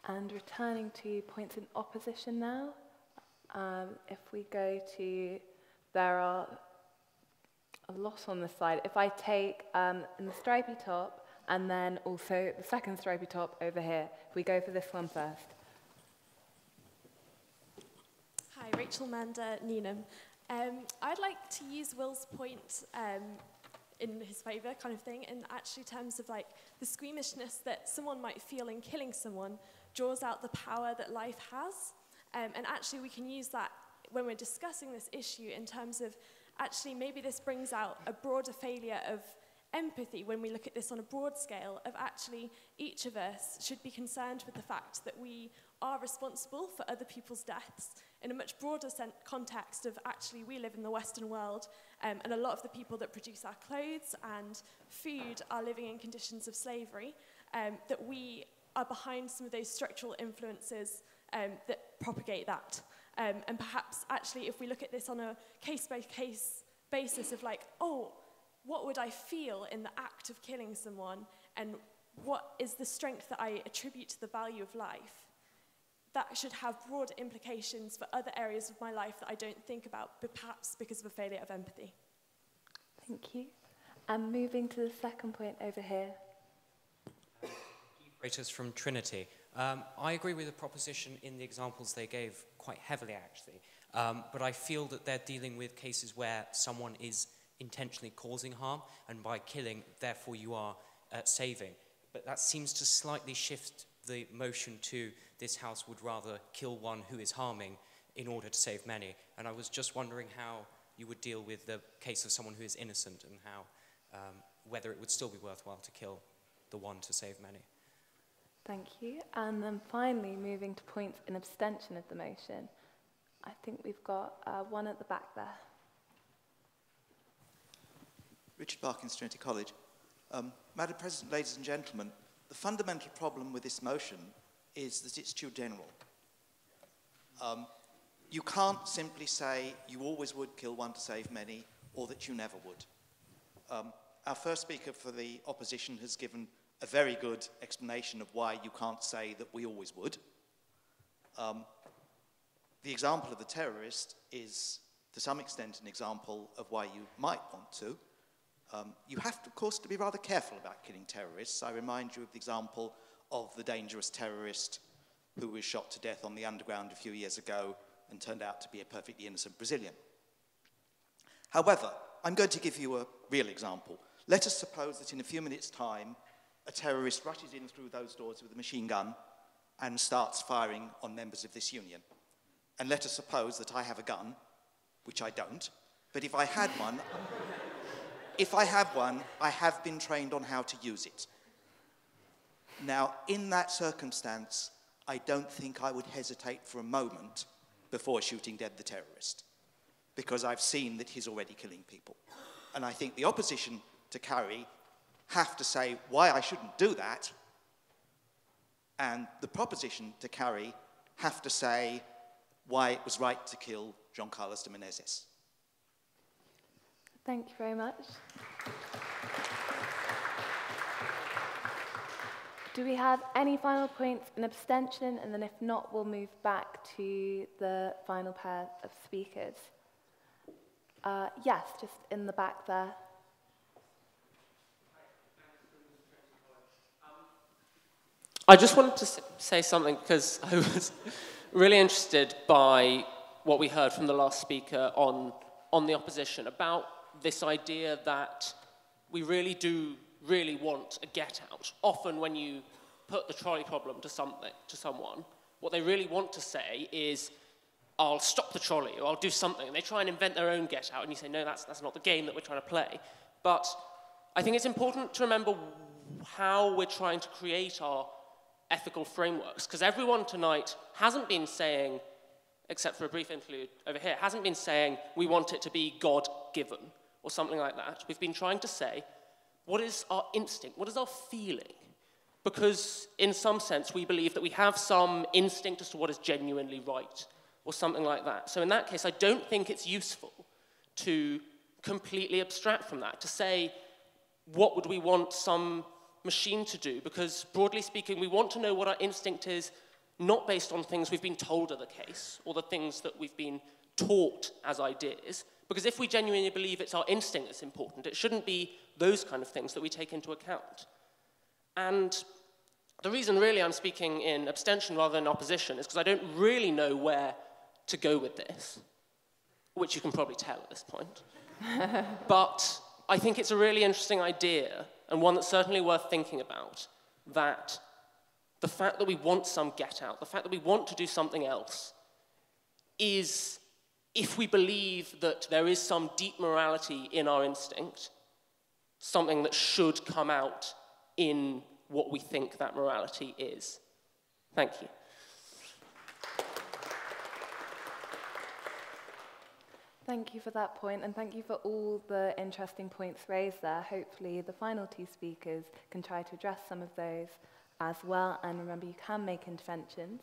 And returning to points in opposition now, if we go to, there are a lot on this slide. If I take in the stripy top, and then also the second stripy top over here, if we go for this one first. Hi, Rachel Manda, Newnham. I'd like to use Will's point in his favour kind of thing, in actually terms of like the squeamishness that someone might feel in killing someone draws out the power that life has. And actually we can use that when we're discussing this issue in terms of actually maybe this brings out a broader failure of empathy when we look at this on a broad scale of actually each of us should be concerned with the fact that we are responsible for other people's deaths in a much broader context of actually we live in the Western world and a lot of the people that produce our clothes and food are living in conditions of slavery, that we are behind some of those structural influences that propagate that. And perhaps actually if we look at this on a case-by-case basis of like, oh, what would I feel in the act of killing someone, and what is the strength that I attribute to the value of life? That should have broader implications for other areas of my life that I don't think about, but perhaps because of a failure of empathy. Thank you. And moving to the second point over here. Operators from Trinity. I agree with the proposition in the examples they gave quite heavily, actually. But I feel that they're dealing with cases where someone is intentionally causing harm, and by killing, therefore you are saving. But that seems to slightly shift the motion to this house would rather kill one who is harming in order to save many. And I was just wondering how you would deal with the case of someone who is innocent, and how, whether it would still be worthwhile to kill the one to save many. Thank you. And then finally, moving to points in abstention of the motion. I think we've got one at the back there. Richard Barkins, Trinity College. Madam President, ladies and gentlemen, the fundamental problem with this motion is that it's too general. You can't simply say you always would kill one to save many, or that you never would. Our first speaker for the opposition has given a very good explanation of why you can't say that we always would. The example of the terrorist is, to some extent, an example of why you might want to. You have, of course, to be rather careful about killing terrorists. I remind you of the example of the dangerous terrorist who was shot to death on the underground a few years ago and turned out to be a perfectly innocent Brazilian. However, I'm going to give you a real example. Let us suppose that in a few minutes' time, a terrorist rushes in through those doors with a machine gun and starts firing on members of this union. And let us suppose that I have a gun, which I don't, but if I had one, I have been trained on how to use it. Now, in that circumstance, I don't think I would hesitate for a moment before shooting dead the terrorist, because I've seen that he's already killing people. And I think the opposition to Carrie have to say why I shouldn't do that, and the proposition to Carrie have to say why it was right to kill Jean Carlos de Menezes. Thank you very much. Do we have any final points in abstention? And then if not, we'll move back to the final pair of speakers. Yes, just in the back there. I just wanted to say something because I was really interested by what we heard from the last speaker on on the opposition about this idea that we really do really want a get out. Often when you put the trolley problem to someone, what they really want to say is, I'll stop the trolley, or I'll do something. And they try and invent their own get out, and you say, no, that's not the game that we're trying to play. But I think it's important to remember how we're trying to create our ethical frameworks, because everyone tonight hasn't been saying, except for a brief interlude over here, hasn't been saying we want it to be God-given or something like that. We've been trying to say, what is our instinct? What is our feeling? Because in some sense, we believe that we have some instinct as to what is genuinely right or something like that. So in that case, I don't think it's useful to completely abstract from that, to say, what would we want some machine to do? Because broadly speaking, we want to know what our instinct is, not based on things we've been told are the case, or the things that we've been taught as ideas. Because if we genuinely believe it's our instinct that's important, it shouldn't be those kind of things that we take into account. And the reason really I'm speaking in abstention rather than opposition is because I don't really know where to go with this, which you can probably tell at this point. But I think it's a really interesting idea, and one that's certainly worth thinking about, that the fact that we want some get out, the fact that we want to do something else, is, if we believe that there is some deep morality in our instinct, something that should come out in what we think that morality is. Thank you. Thank you for that point, and thank you for all the interesting points raised there. Hopefully the final two speakers can try to address some of those as well, and remember you can make interventions.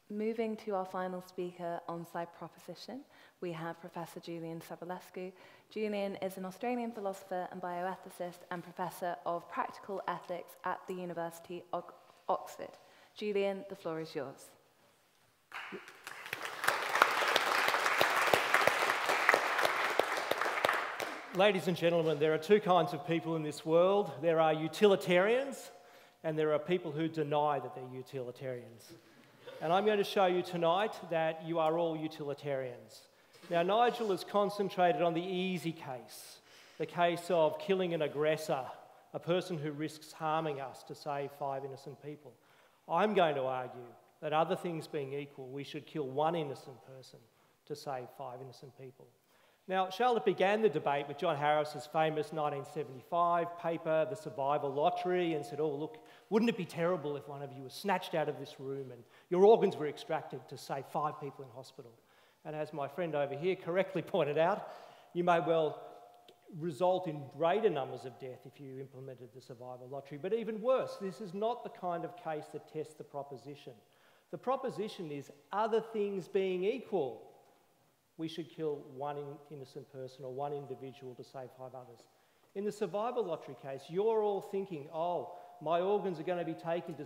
Moving to our final speaker on side proposition, we have Professor Julian Savulescu. Julian is an Australian philosopher and bioethicist and Professor of Practical Ethics at the University of Oxford. Julian, the floor is yours. Ladies and gentlemen, there are two kinds of people in this world. There are utilitarians, and there are people who deny that they're utilitarians. And I'm going to show you tonight that you are all utilitarians. Now, Nigel has concentrated on the easy case, the case of killing an aggressor, a person who risks harming us to save 5 innocent people. I'm going to argue that, other things being equal, we should kill 1 innocent person to save 5 innocent people. Now, Charlotte began the debate with John Harris's famous 1975 paper, The Survival Lottery, and said, oh, look, wouldn't it be terrible if one of you was snatched out of this room and your organs were extracted to save 5 people in hospital? And as my friend over here correctly pointed out, you may well result in greater numbers of death if you implemented the survival lottery. But even worse, this is not the kind of case that tests the proposition. The proposition is, other things being equal, we should kill 1 innocent person or 1 individual to save 5 others. In the survival lottery case, you're all thinking, oh, my organs are going to be taken to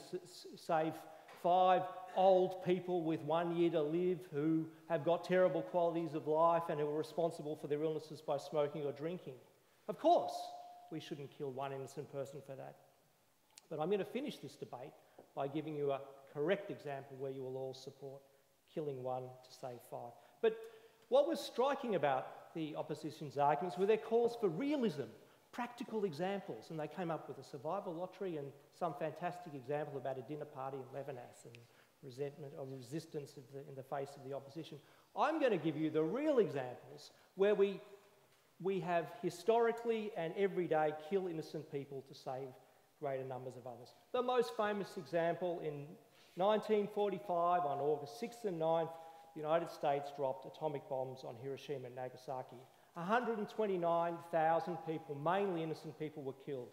save 5 old people with 1 year to live who have got terrible qualities of life and who are responsible for their illnesses by smoking or drinking. Of course, we shouldn't kill 1 innocent person for that. But I'm going to finish this debate by giving you a correct example where you will all support killing 1 to save 5. But what was striking about the opposition's arguments were their calls for realism, practical examples, and they came up with a survival lottery and some fantastic example about a dinner party in Levinas and resentment or resistance in the face of the opposition. I'm going to give you the real examples where we have historically and every day kill innocent people to save greater numbers of others. The most famous example, in 1945, on August 6th and 9th, the United States dropped atomic bombs on Hiroshima and Nagasaki. 129,000 people, mainly innocent people, were killed.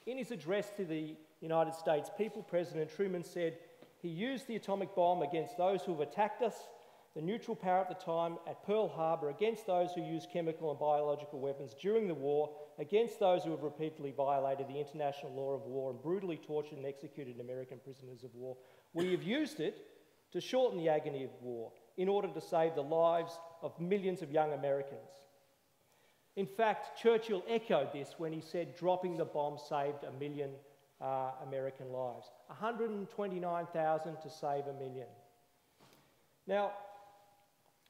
In his address to the United States people, President Truman said he used the atomic bomb against those who have attacked us, the neutral power at the time, at Pearl Harbor, against those who used chemical and biological weapons during the war, against those who have repeatedly violated the international law of war and brutally tortured and executed American prisoners of war. We have used it to shorten the agony of war in order to save the lives of millions of young Americans. In fact, Churchill echoed this when he said dropping the bomb saved 1 million American lives. 129,000 to save 1 million. Now,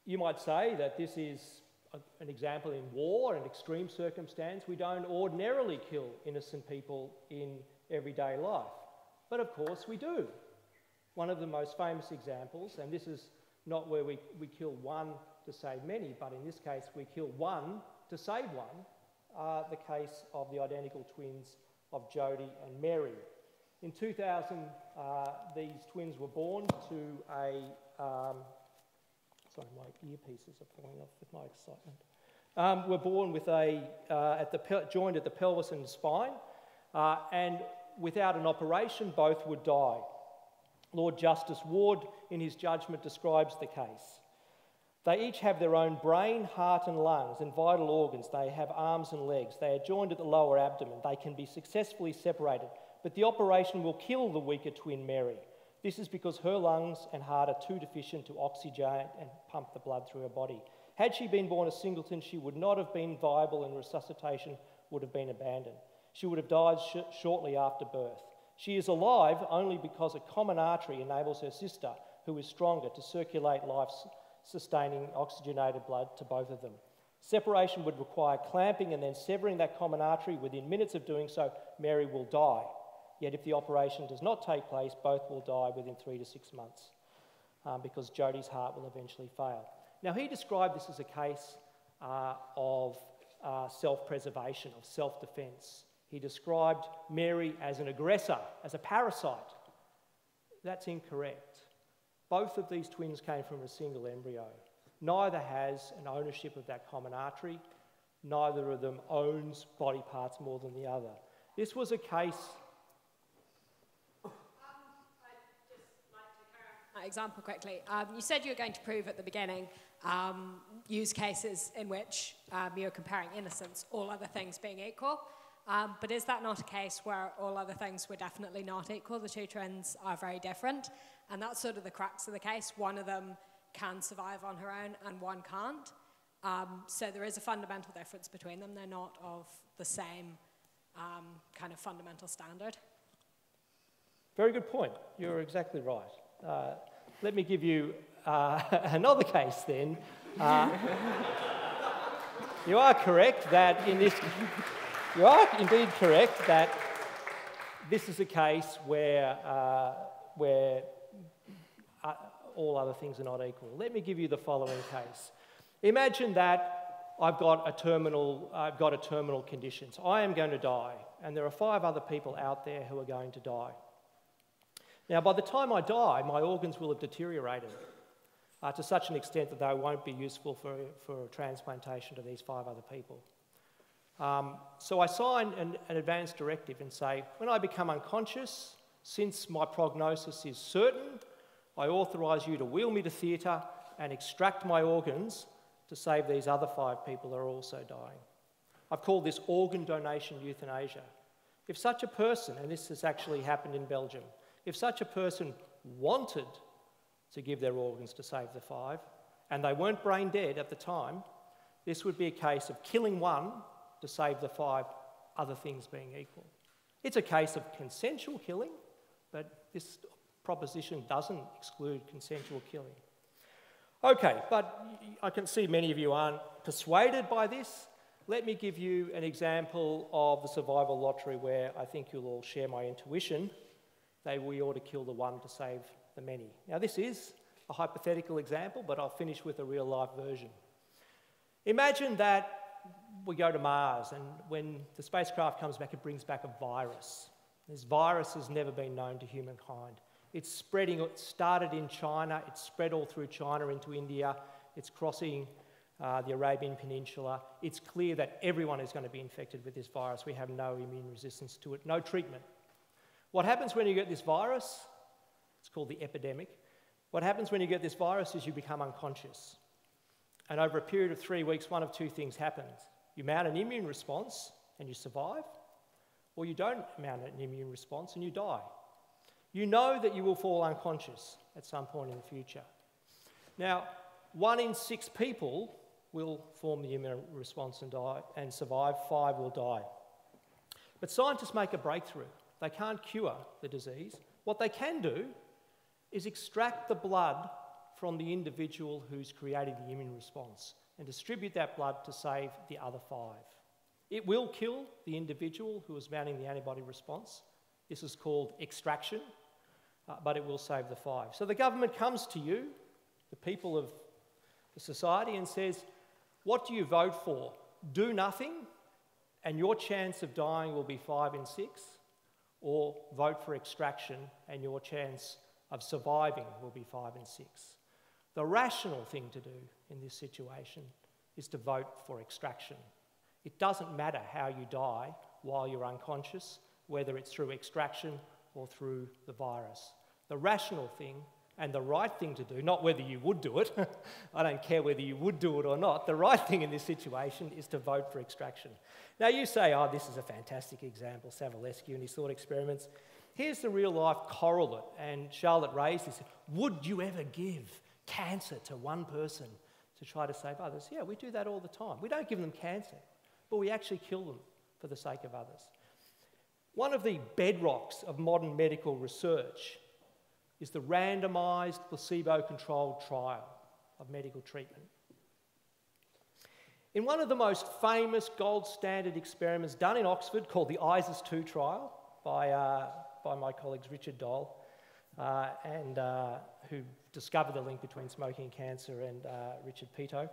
you might say that this is an example in war and extreme circumstance, we don't ordinarily kill innocent people in everyday life. But of course we do. One of the most famous examples, and this is not where we kill one to save many, but in this case we kill one to save one, the case of the identical twins of Jodie and Mary. In 2000, these twins were born to a... sorry, my earpieces are falling off with my excitement. Were born with joined at the pelvis and spine, and without an operation, both would die. Lord Justice Ward, in his judgment, describes the case. They each have their own brain, heart and lungs and vital organs. They have arms and legs. They are joined at the lower abdomen. They can be successfully separated, but the operation will kill the weaker twin Mary. This is because her lungs and heart are too deficient to oxygenate and pump the blood through her body. Had she been born a singleton, she would not have been viable and resuscitation would have been abandoned. She would have died shortly after birth. She is alive only because a common artery enables her sister, who is stronger, to circulate life-sustaining oxygenated blood to both of them. Separation would require clamping and then severing that common artery. Within minutes of doing so, Mary will die. Yet if the operation does not take place, both will die within 3 to 6 months because Jodie's heart will eventually fail. Now, he described this as a case of self-preservation, of self-defence. He described Mary as an aggressor, as a parasite. That's incorrect. Both of these twins came from a single embryo. Neither has an ownership of that common artery. Neither of them owns body parts more than the other. This was a case... Example quickly. You said you were going to prove at the beginning use cases in which you're comparing innocence, all other things being equal. But is that not a case where all other things were definitely not equal? The two twins are very different, and that's sort of the crux of the case. One of them can survive on her own and one can't. So there is a fundamental difference between them. They're not of the same kind of fundamental standard. Very good point. You're exactly right. Let me give you another case then. You are correct that in this... You are indeed correct that this is a case where all other things are not equal. Let me give you the following case. Imagine that I've got a terminal condition. So I am going to die, and there are 5 other people out there who are going to die. Now, by the time I die, my organs will have deteriorated to such an extent that they won't be useful for transplantation to these 5 other people. So I sign an advance directive and say, when I become unconscious, since my prognosis is certain, I authorise you to wheel me to theatre and extract my organs to save these other 5 people that are also dying. I've called this organ donation euthanasia. If such a person, and this has actually happened in Belgium, if such a person wanted to give their organs to save the 5, and they weren't brain dead at the time, this would be a case of killing one to save the 5, other things being equal. It's a case of consensual killing, but this proposition doesn't exclude consensual killing. Okay, but I can see many of you aren't persuaded by this. Let me give you an example of the survival lottery where I think you'll all share my intuition that we ought to kill the one to save the many. Now, this is a hypothetical example, but I'll finish with a real-life version. Imagine that we go to Mars, and when the spacecraft comes back, it brings back a virus. This virus has never been known to humankind. It's spreading, it started in China, it's spread all through China into India, it's crossing the Arabian Peninsula. It's clear that everyone is going to be infected with this virus. We have no immune resistance to it, no treatment. What happens when you get this virus? It's called the epidemic. What happens when you get this virus is you become unconscious. And over a period of 3 weeks, one of 2 things happens. You mount an immune response and you survive, or you don't mount an immune response and you die. You know that you will fall unconscious at some point in the future. Now, 1 in 6 people will form the immune response and die and survive, 5 will die. But scientists make a breakthrough. They can't cure the disease. What they can do is extract the blood from the individual who's created the immune response. and distribute that blood to save the other 5. It will kill the individual who is mounting the antibody response. This is called extraction, but it will save the 5. So the government comes to you, the people of the society, and says, what do you vote for? Do nothing, and your chance of dying will be 5 in 6, or vote for extraction, and your chance of surviving will be 5 in 6. The rational thing to do in this situation is to vote for extraction. It doesn't matter how you die while you're unconscious, whether it's through extraction or through the virus. The rational thing and the right thing to do, not whether you would do it, I don't care whether you would do it or not, the right thing in this situation is to vote for extraction. Now you say, oh, this is a fantastic example, Savulescu and his thought experiments. Here's the real life correlate, and Charlotte raised this. Would you ever give cancer to one person to try to save others? Yeah, we do that all the time. We don't give them cancer, but we actually kill them for the sake of others. One of the bedrocks of modern medical research is the randomised placebo-controlled trial of medical treatment. In one of the most famous gold standard experiments done in Oxford called the ISIS-2 trial by my colleagues Richard Dole, who discovered the link between smoking and cancer, and Richard Peto.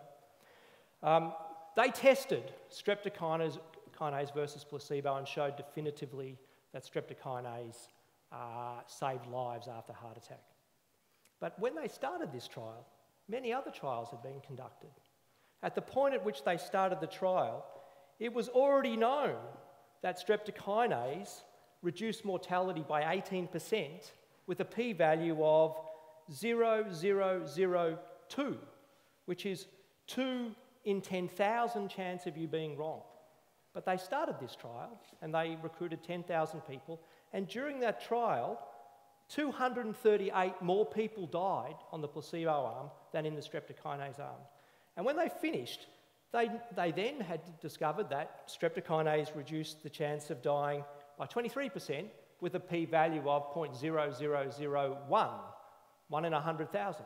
They tested streptokinase versus placebo and showed definitively that streptokinase saved lives after heart attack. But when they started this trial, many other trials had been conducted. At the point at which they started the trial, it was already known that streptokinase reduced mortality by 18% with a p-value of 0.0002, which is 2 in 10,000 chance of you being wrong. But they started this trial and they recruited 10,000 people, and during that trial, 238 more people died on the placebo arm than in the streptokinase arm. And when they finished, they then had discovered that streptokinase reduced the chance of dying by 23% with a p-value of 0.0001, 1 in 100,000.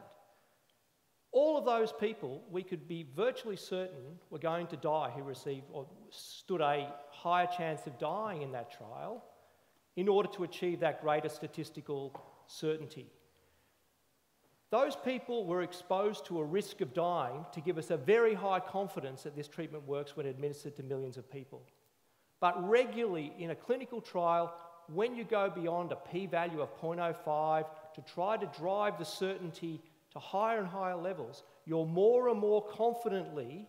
All of those people, we could be virtually certain were going to die who received or stood a higher chance of dying in that trial in order to achieve that greater statistical certainty. Those people were exposed to a risk of dying to give us a very high confidence that this treatment works when administered to millions of people. But regularly in a clinical trial, when you go beyond a p-value of 0.05 to try to drive the certainty to higher and higher levels, you're more and more confidently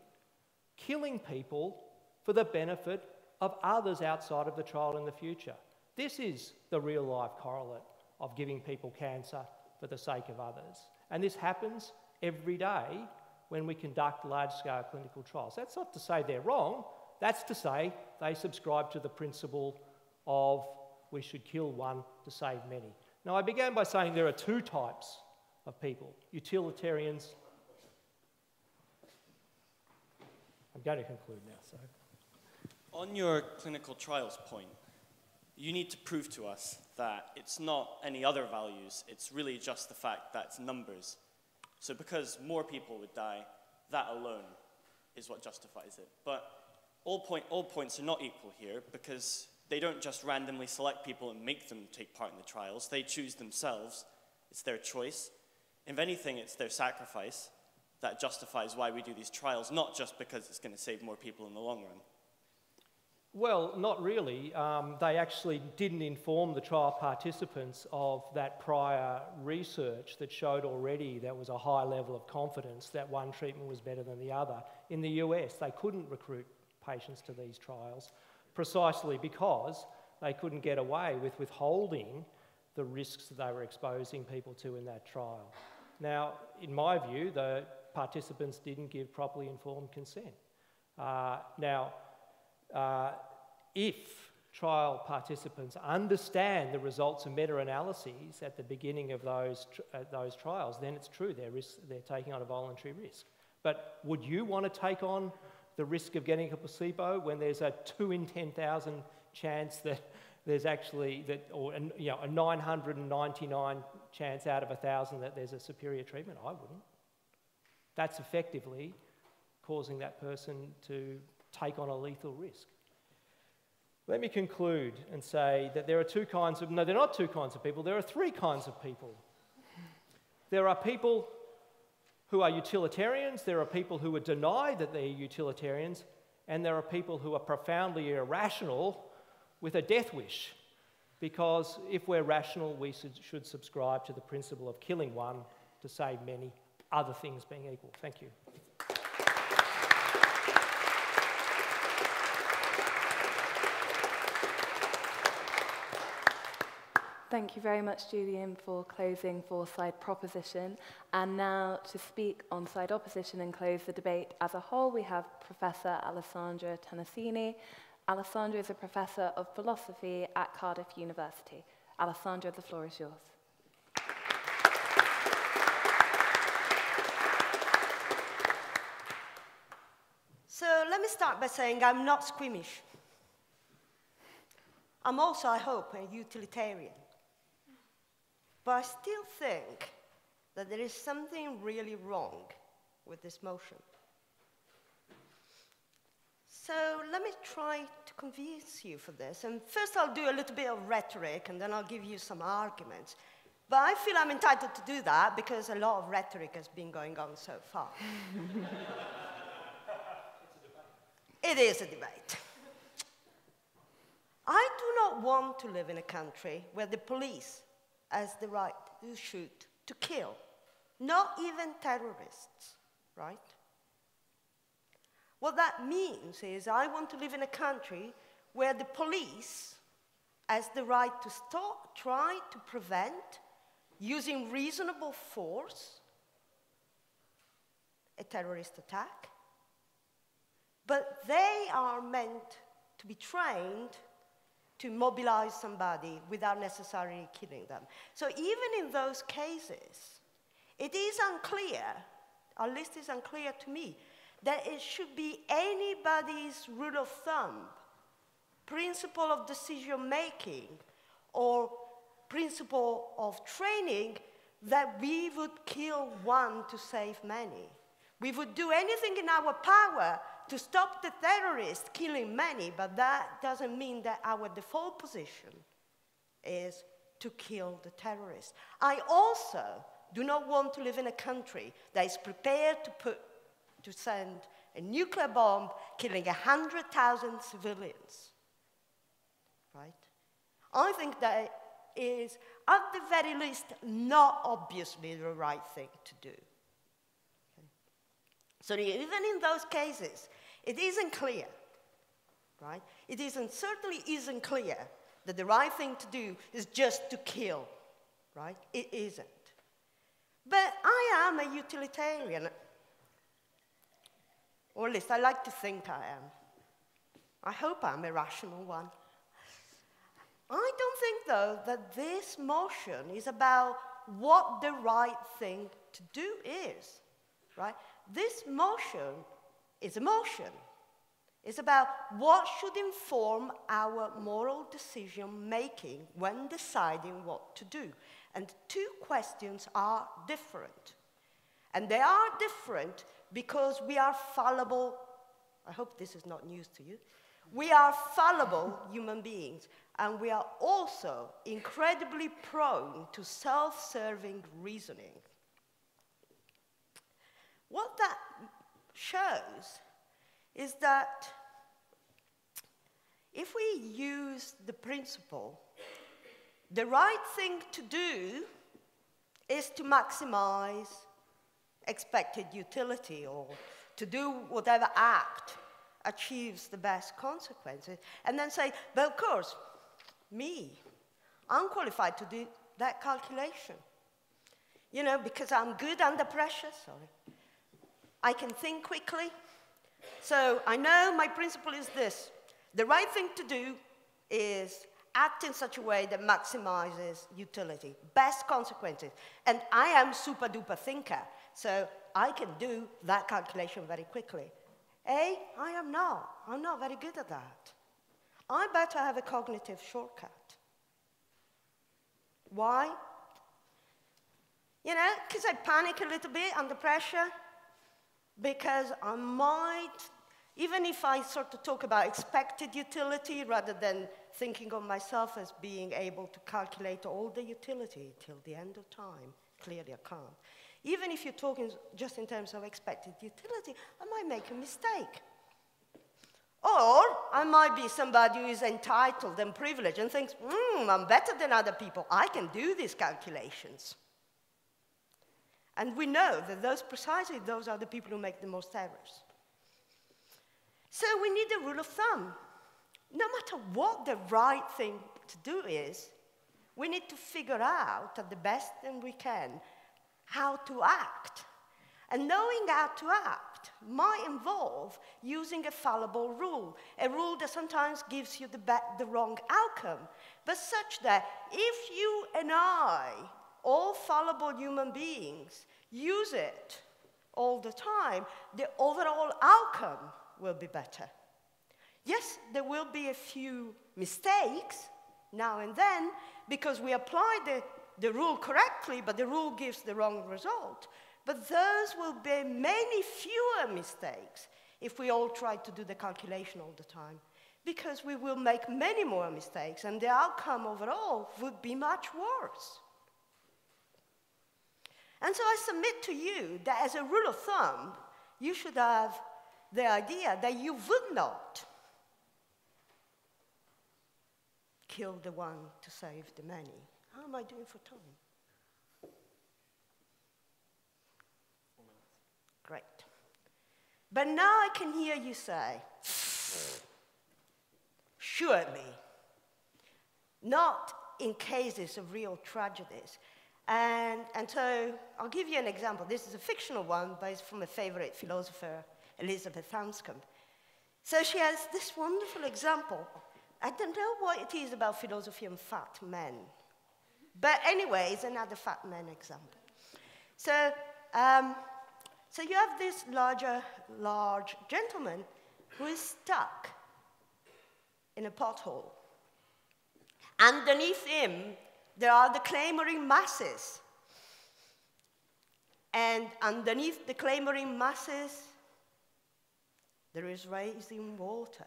killing people for the benefit of others outside of the trial in the future. This is the real-life correlate of giving people cancer for the sake of others. And this happens every day when we conduct large-scale clinical trials. That's not to say they're wrong, that's to say they subscribe to the principle of we should kill one to save many. Now, I began by saying there are 2 types of people, utilitarians. I'm going to conclude now. So, on your clinical trials point, you need to prove to us that it's not any other values, it's really just the fact that it's numbers. So because more people would die, that alone is what justifies it. But all points are not equal here, because they don't just randomly select people and make them take part in the trials. They choose themselves. It's their choice. If anything, it's their sacrifice that justifies why we do these trials, not just because it's going to save more people in the long run. well, not really. They actually didn't inform the trial participants of that prior research that showed already there was a high level of confidence that one treatment was better than the other. In the US, they couldn't recruit patients to these trials precisely because they couldn't get away with withholding the risks that they were exposing people to in that trial. Now, in my view, the participants didn't give properly informed consent. If trial participants understand the results of meta-analyses at the beginning of those trials, then it's true, they're taking on a voluntary risk. But would you want to take on the risk of getting a placebo when there's a 2 in 10,000 chance that there's actually, a 999 chance out of 1,000 that there's a superior treatment? I wouldn't. That's effectively causing that person to take on a lethal risk. Let me conclude and say that there are two kinds of, no, there are not two kinds of people, there are three kinds of people. There are people who are utilitarians, there are people who would deny that they're utilitarians, and there are people who are profoundly irrational with a death wish. Because if we're rational, we should subscribe to the principle of killing one to save many, other things being equal. Thank you. Thank you very much, Julian, for closing for side proposition. And now to speak on side opposition and close the debate as a whole, we have Professor Alessandra Tonosini. Alessandra is a professor of philosophy at Cardiff University. Alessandra, the floor is yours. So let me start by saying I'm not squeamish. I'm also, I hope, a utilitarian. But I still think that there is something really wrong with this motion. So let me try to convince you for this. And first I'll do a little bit of rhetoric, and then I'll give you some arguments. But I feel I'm entitled to do that because a lot of rhetoric has been going on so far. It is a debate. I do not want to live in a country where the police has the right to shoot, to kill, not even terrorists, right? What that means is I want to live in a country where the police has the right to stop, try to prevent, using reasonable force, a terrorist attack. But they are meant to be trained to mobilize somebody without necessarily killing them. So even in those cases, it is unclear, at least it's unclear to me, that it should be anybody's rule of thumb, principle of decision-making, or principle of training that we would kill one to save many. We would do anything in our power to stop the terrorists killing many, but that doesn't mean that our default position is to kill the terrorists. I also do not want to live in a country that is prepared to send a nuclear bomb killing 100,000 civilians, right? I think that is, at the very least, not obviously the right thing to do. Okay? So even in those cases, it isn't clear, right? It certainly isn't clear that the right thing to do is just to kill, right? It isn't. But I am a utilitarian, or at least I like to think I am. I hope I'm a rational one. I don't think, though, that this motion is about what the right thing to do is, right? This motion is a motion. It's about what should inform our moral decision-making when deciding what to do. And the two questions are different. And they are different because we are fallible. I hope this is not news to you. We are fallible human beings, and we are also incredibly prone to self-serving reasoning. What that shows is that if we use the principle, the right thing to do is to maximize expected utility, or to do whatever act achieves the best consequences, and then say, but of course, I'm qualified to do that calculation. You know, because I'm good under pressure, I can think quickly. So I know my principle is this. The right thing to do is act in such a way that maximizes utility, best consequences. And I am super duper thinker, so I can do that calculation very quickly. I am not. I'm not very good at that. I better have a cognitive shortcut. Why? You know, because I panic a little bit under pressure. because I might, even if I sort of talk about expected utility rather than thinking of myself as being able to calculate all the utility till the end of time, clearly I can't. Even if you're talking just in terms of expected utility, I might make a mistake. Or I might be somebody who is entitled and privileged and thinks, I'm better than other people. I can do these calculations. And we know that precisely those are the people who make the most errors. So we need a rule of thumb. No matter what the right thing to do is, we need to figure out, at the best that we can, how to act. And knowing how to act might involve using a fallible rule, a rule that sometimes gives you the wrong outcome, but such that if you and I, all fallible human beings, use it all the time, the overall outcome will be better. Yes, there will be a few mistakes now and then because we apply the rule correctly, but the rule gives the wrong result. But those will be many fewer mistakes if we all try to do the calculation all the time, because we will make many more mistakes and the outcome overall would be much worse. And so I submit to you that as a rule of thumb, you should have the idea that you would not kill the one to save the many. How am I doing for time? Great. But now I can hear you say, surely, not in cases of real tragedies. And so I'll give you an example. This is a fictional one, but it's from a favorite philosopher, Elizabeth Anscombe. So she has this wonderful example. I don't know what it is about philosophy and fat men. But anyway, it's another fat man example. So, so you have this large gentleman who is stuck in a pothole. Underneath him, there are the clamoring masses. And underneath the clamoring masses, there is rising water.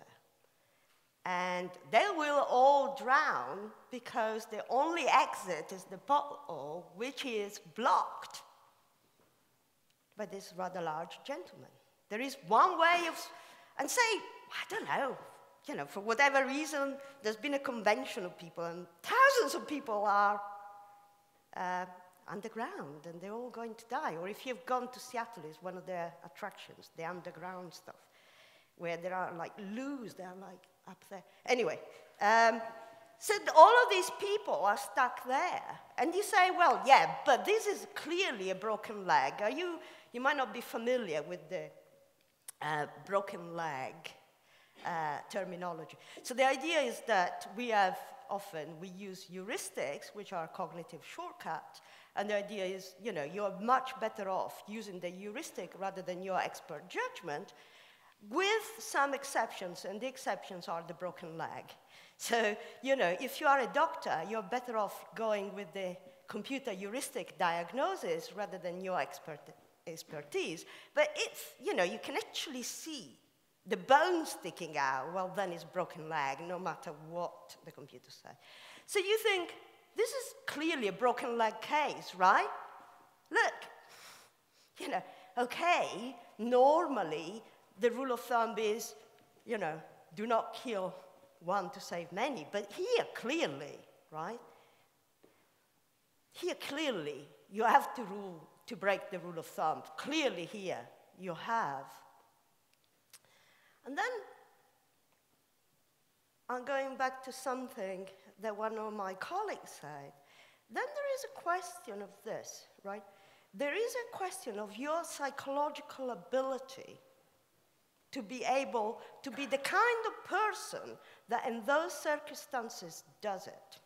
And they will all drown because the only exit is the pothole, which is blocked by this rather large gentleman. There is one way of, and say, I don't know, for whatever reason, there's been a convention of people, and thousands of people are underground, and they're all going to die. Or if you've gone to Seattle, it's one of their attractions, the underground stuff, where there are like loos, they're like up there. Anyway, so all of these people are stuck there. And you say, well, yeah, but this is clearly a broken leg. You might not be familiar with the broken leg terminology. So the idea is that we use heuristics, which are cognitive shortcuts, and the idea is, you're much better off using the heuristic rather than your expert judgment, with some exceptions, and the exceptions are the broken leg. So, if you are a doctor, you're better off going with the computer heuristic diagnosis rather than your expertise. But if, you can actually see the bone sticking out, well, then it's broken leg, no matter what the computer says. So you think, this is clearly a broken leg case, right? Look, okay, normally, the rule of thumb is, do not kill one to save many. But here, clearly, right? Here, clearly, you have to break the rule of thumb. Clearly here, you have. And then, I'm going back to something that one of my colleagues said. Then there is a question of this, right? There is a question of your psychological ability to be able to be the kind of person that in those circumstances does it.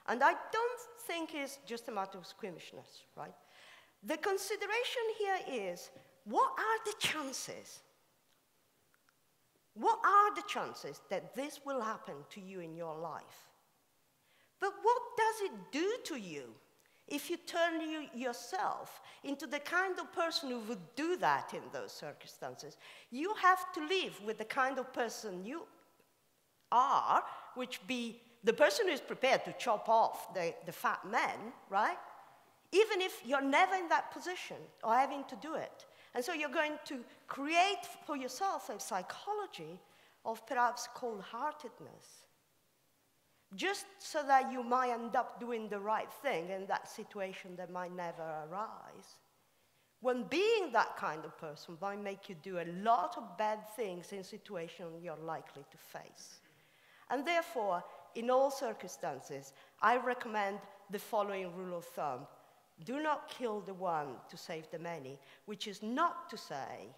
And I don't think it's just a matter of squeamishness, right? The consideration here is, what are the chances? What are the chances that this will happen to you in your life? But what does it do to you if you turn yourself into the kind of person who would do that in those circumstances, you have to live with the kind of person you are, which be the person who is prepared to chop off the fat men, right? Even if you're never in that position or having to do it. And so you're going to create for yourself a psychology of perhaps cold-heartedness, just so that you might end up doing the right thing in that situation that might never arise. When being that kind of person might make you do a lot of bad things in situations you're likely to face. And therefore, in all circumstances, I recommend the following rule of thumb. Do not kill the one to save the many, which is not to say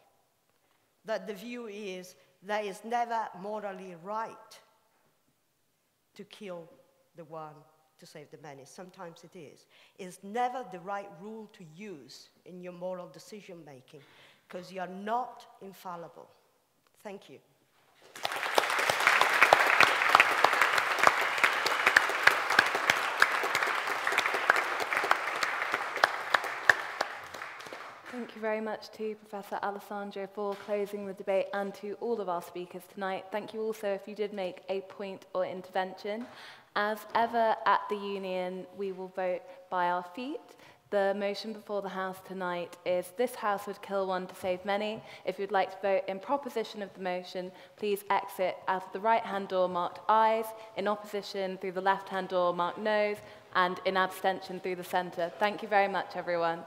that the view is that it's never morally right to kill the one to save the many. Sometimes it is. It's never the right rule to use in your moral decision making, because you're not infallible. Thank you. Thank you very much to Professor Alessandro for closing the debate, and to all of our speakers tonight. Thank you also if you did make a point or intervention. As ever at the Union, we will vote by our feet. The motion before the House tonight is this House would kill one to save many. If you'd like to vote in proposition of the motion, please exit out of the right-hand door marked ayes, in opposition through the left-hand door marked noes, and in abstention through the centre. Thank you very much, everyone.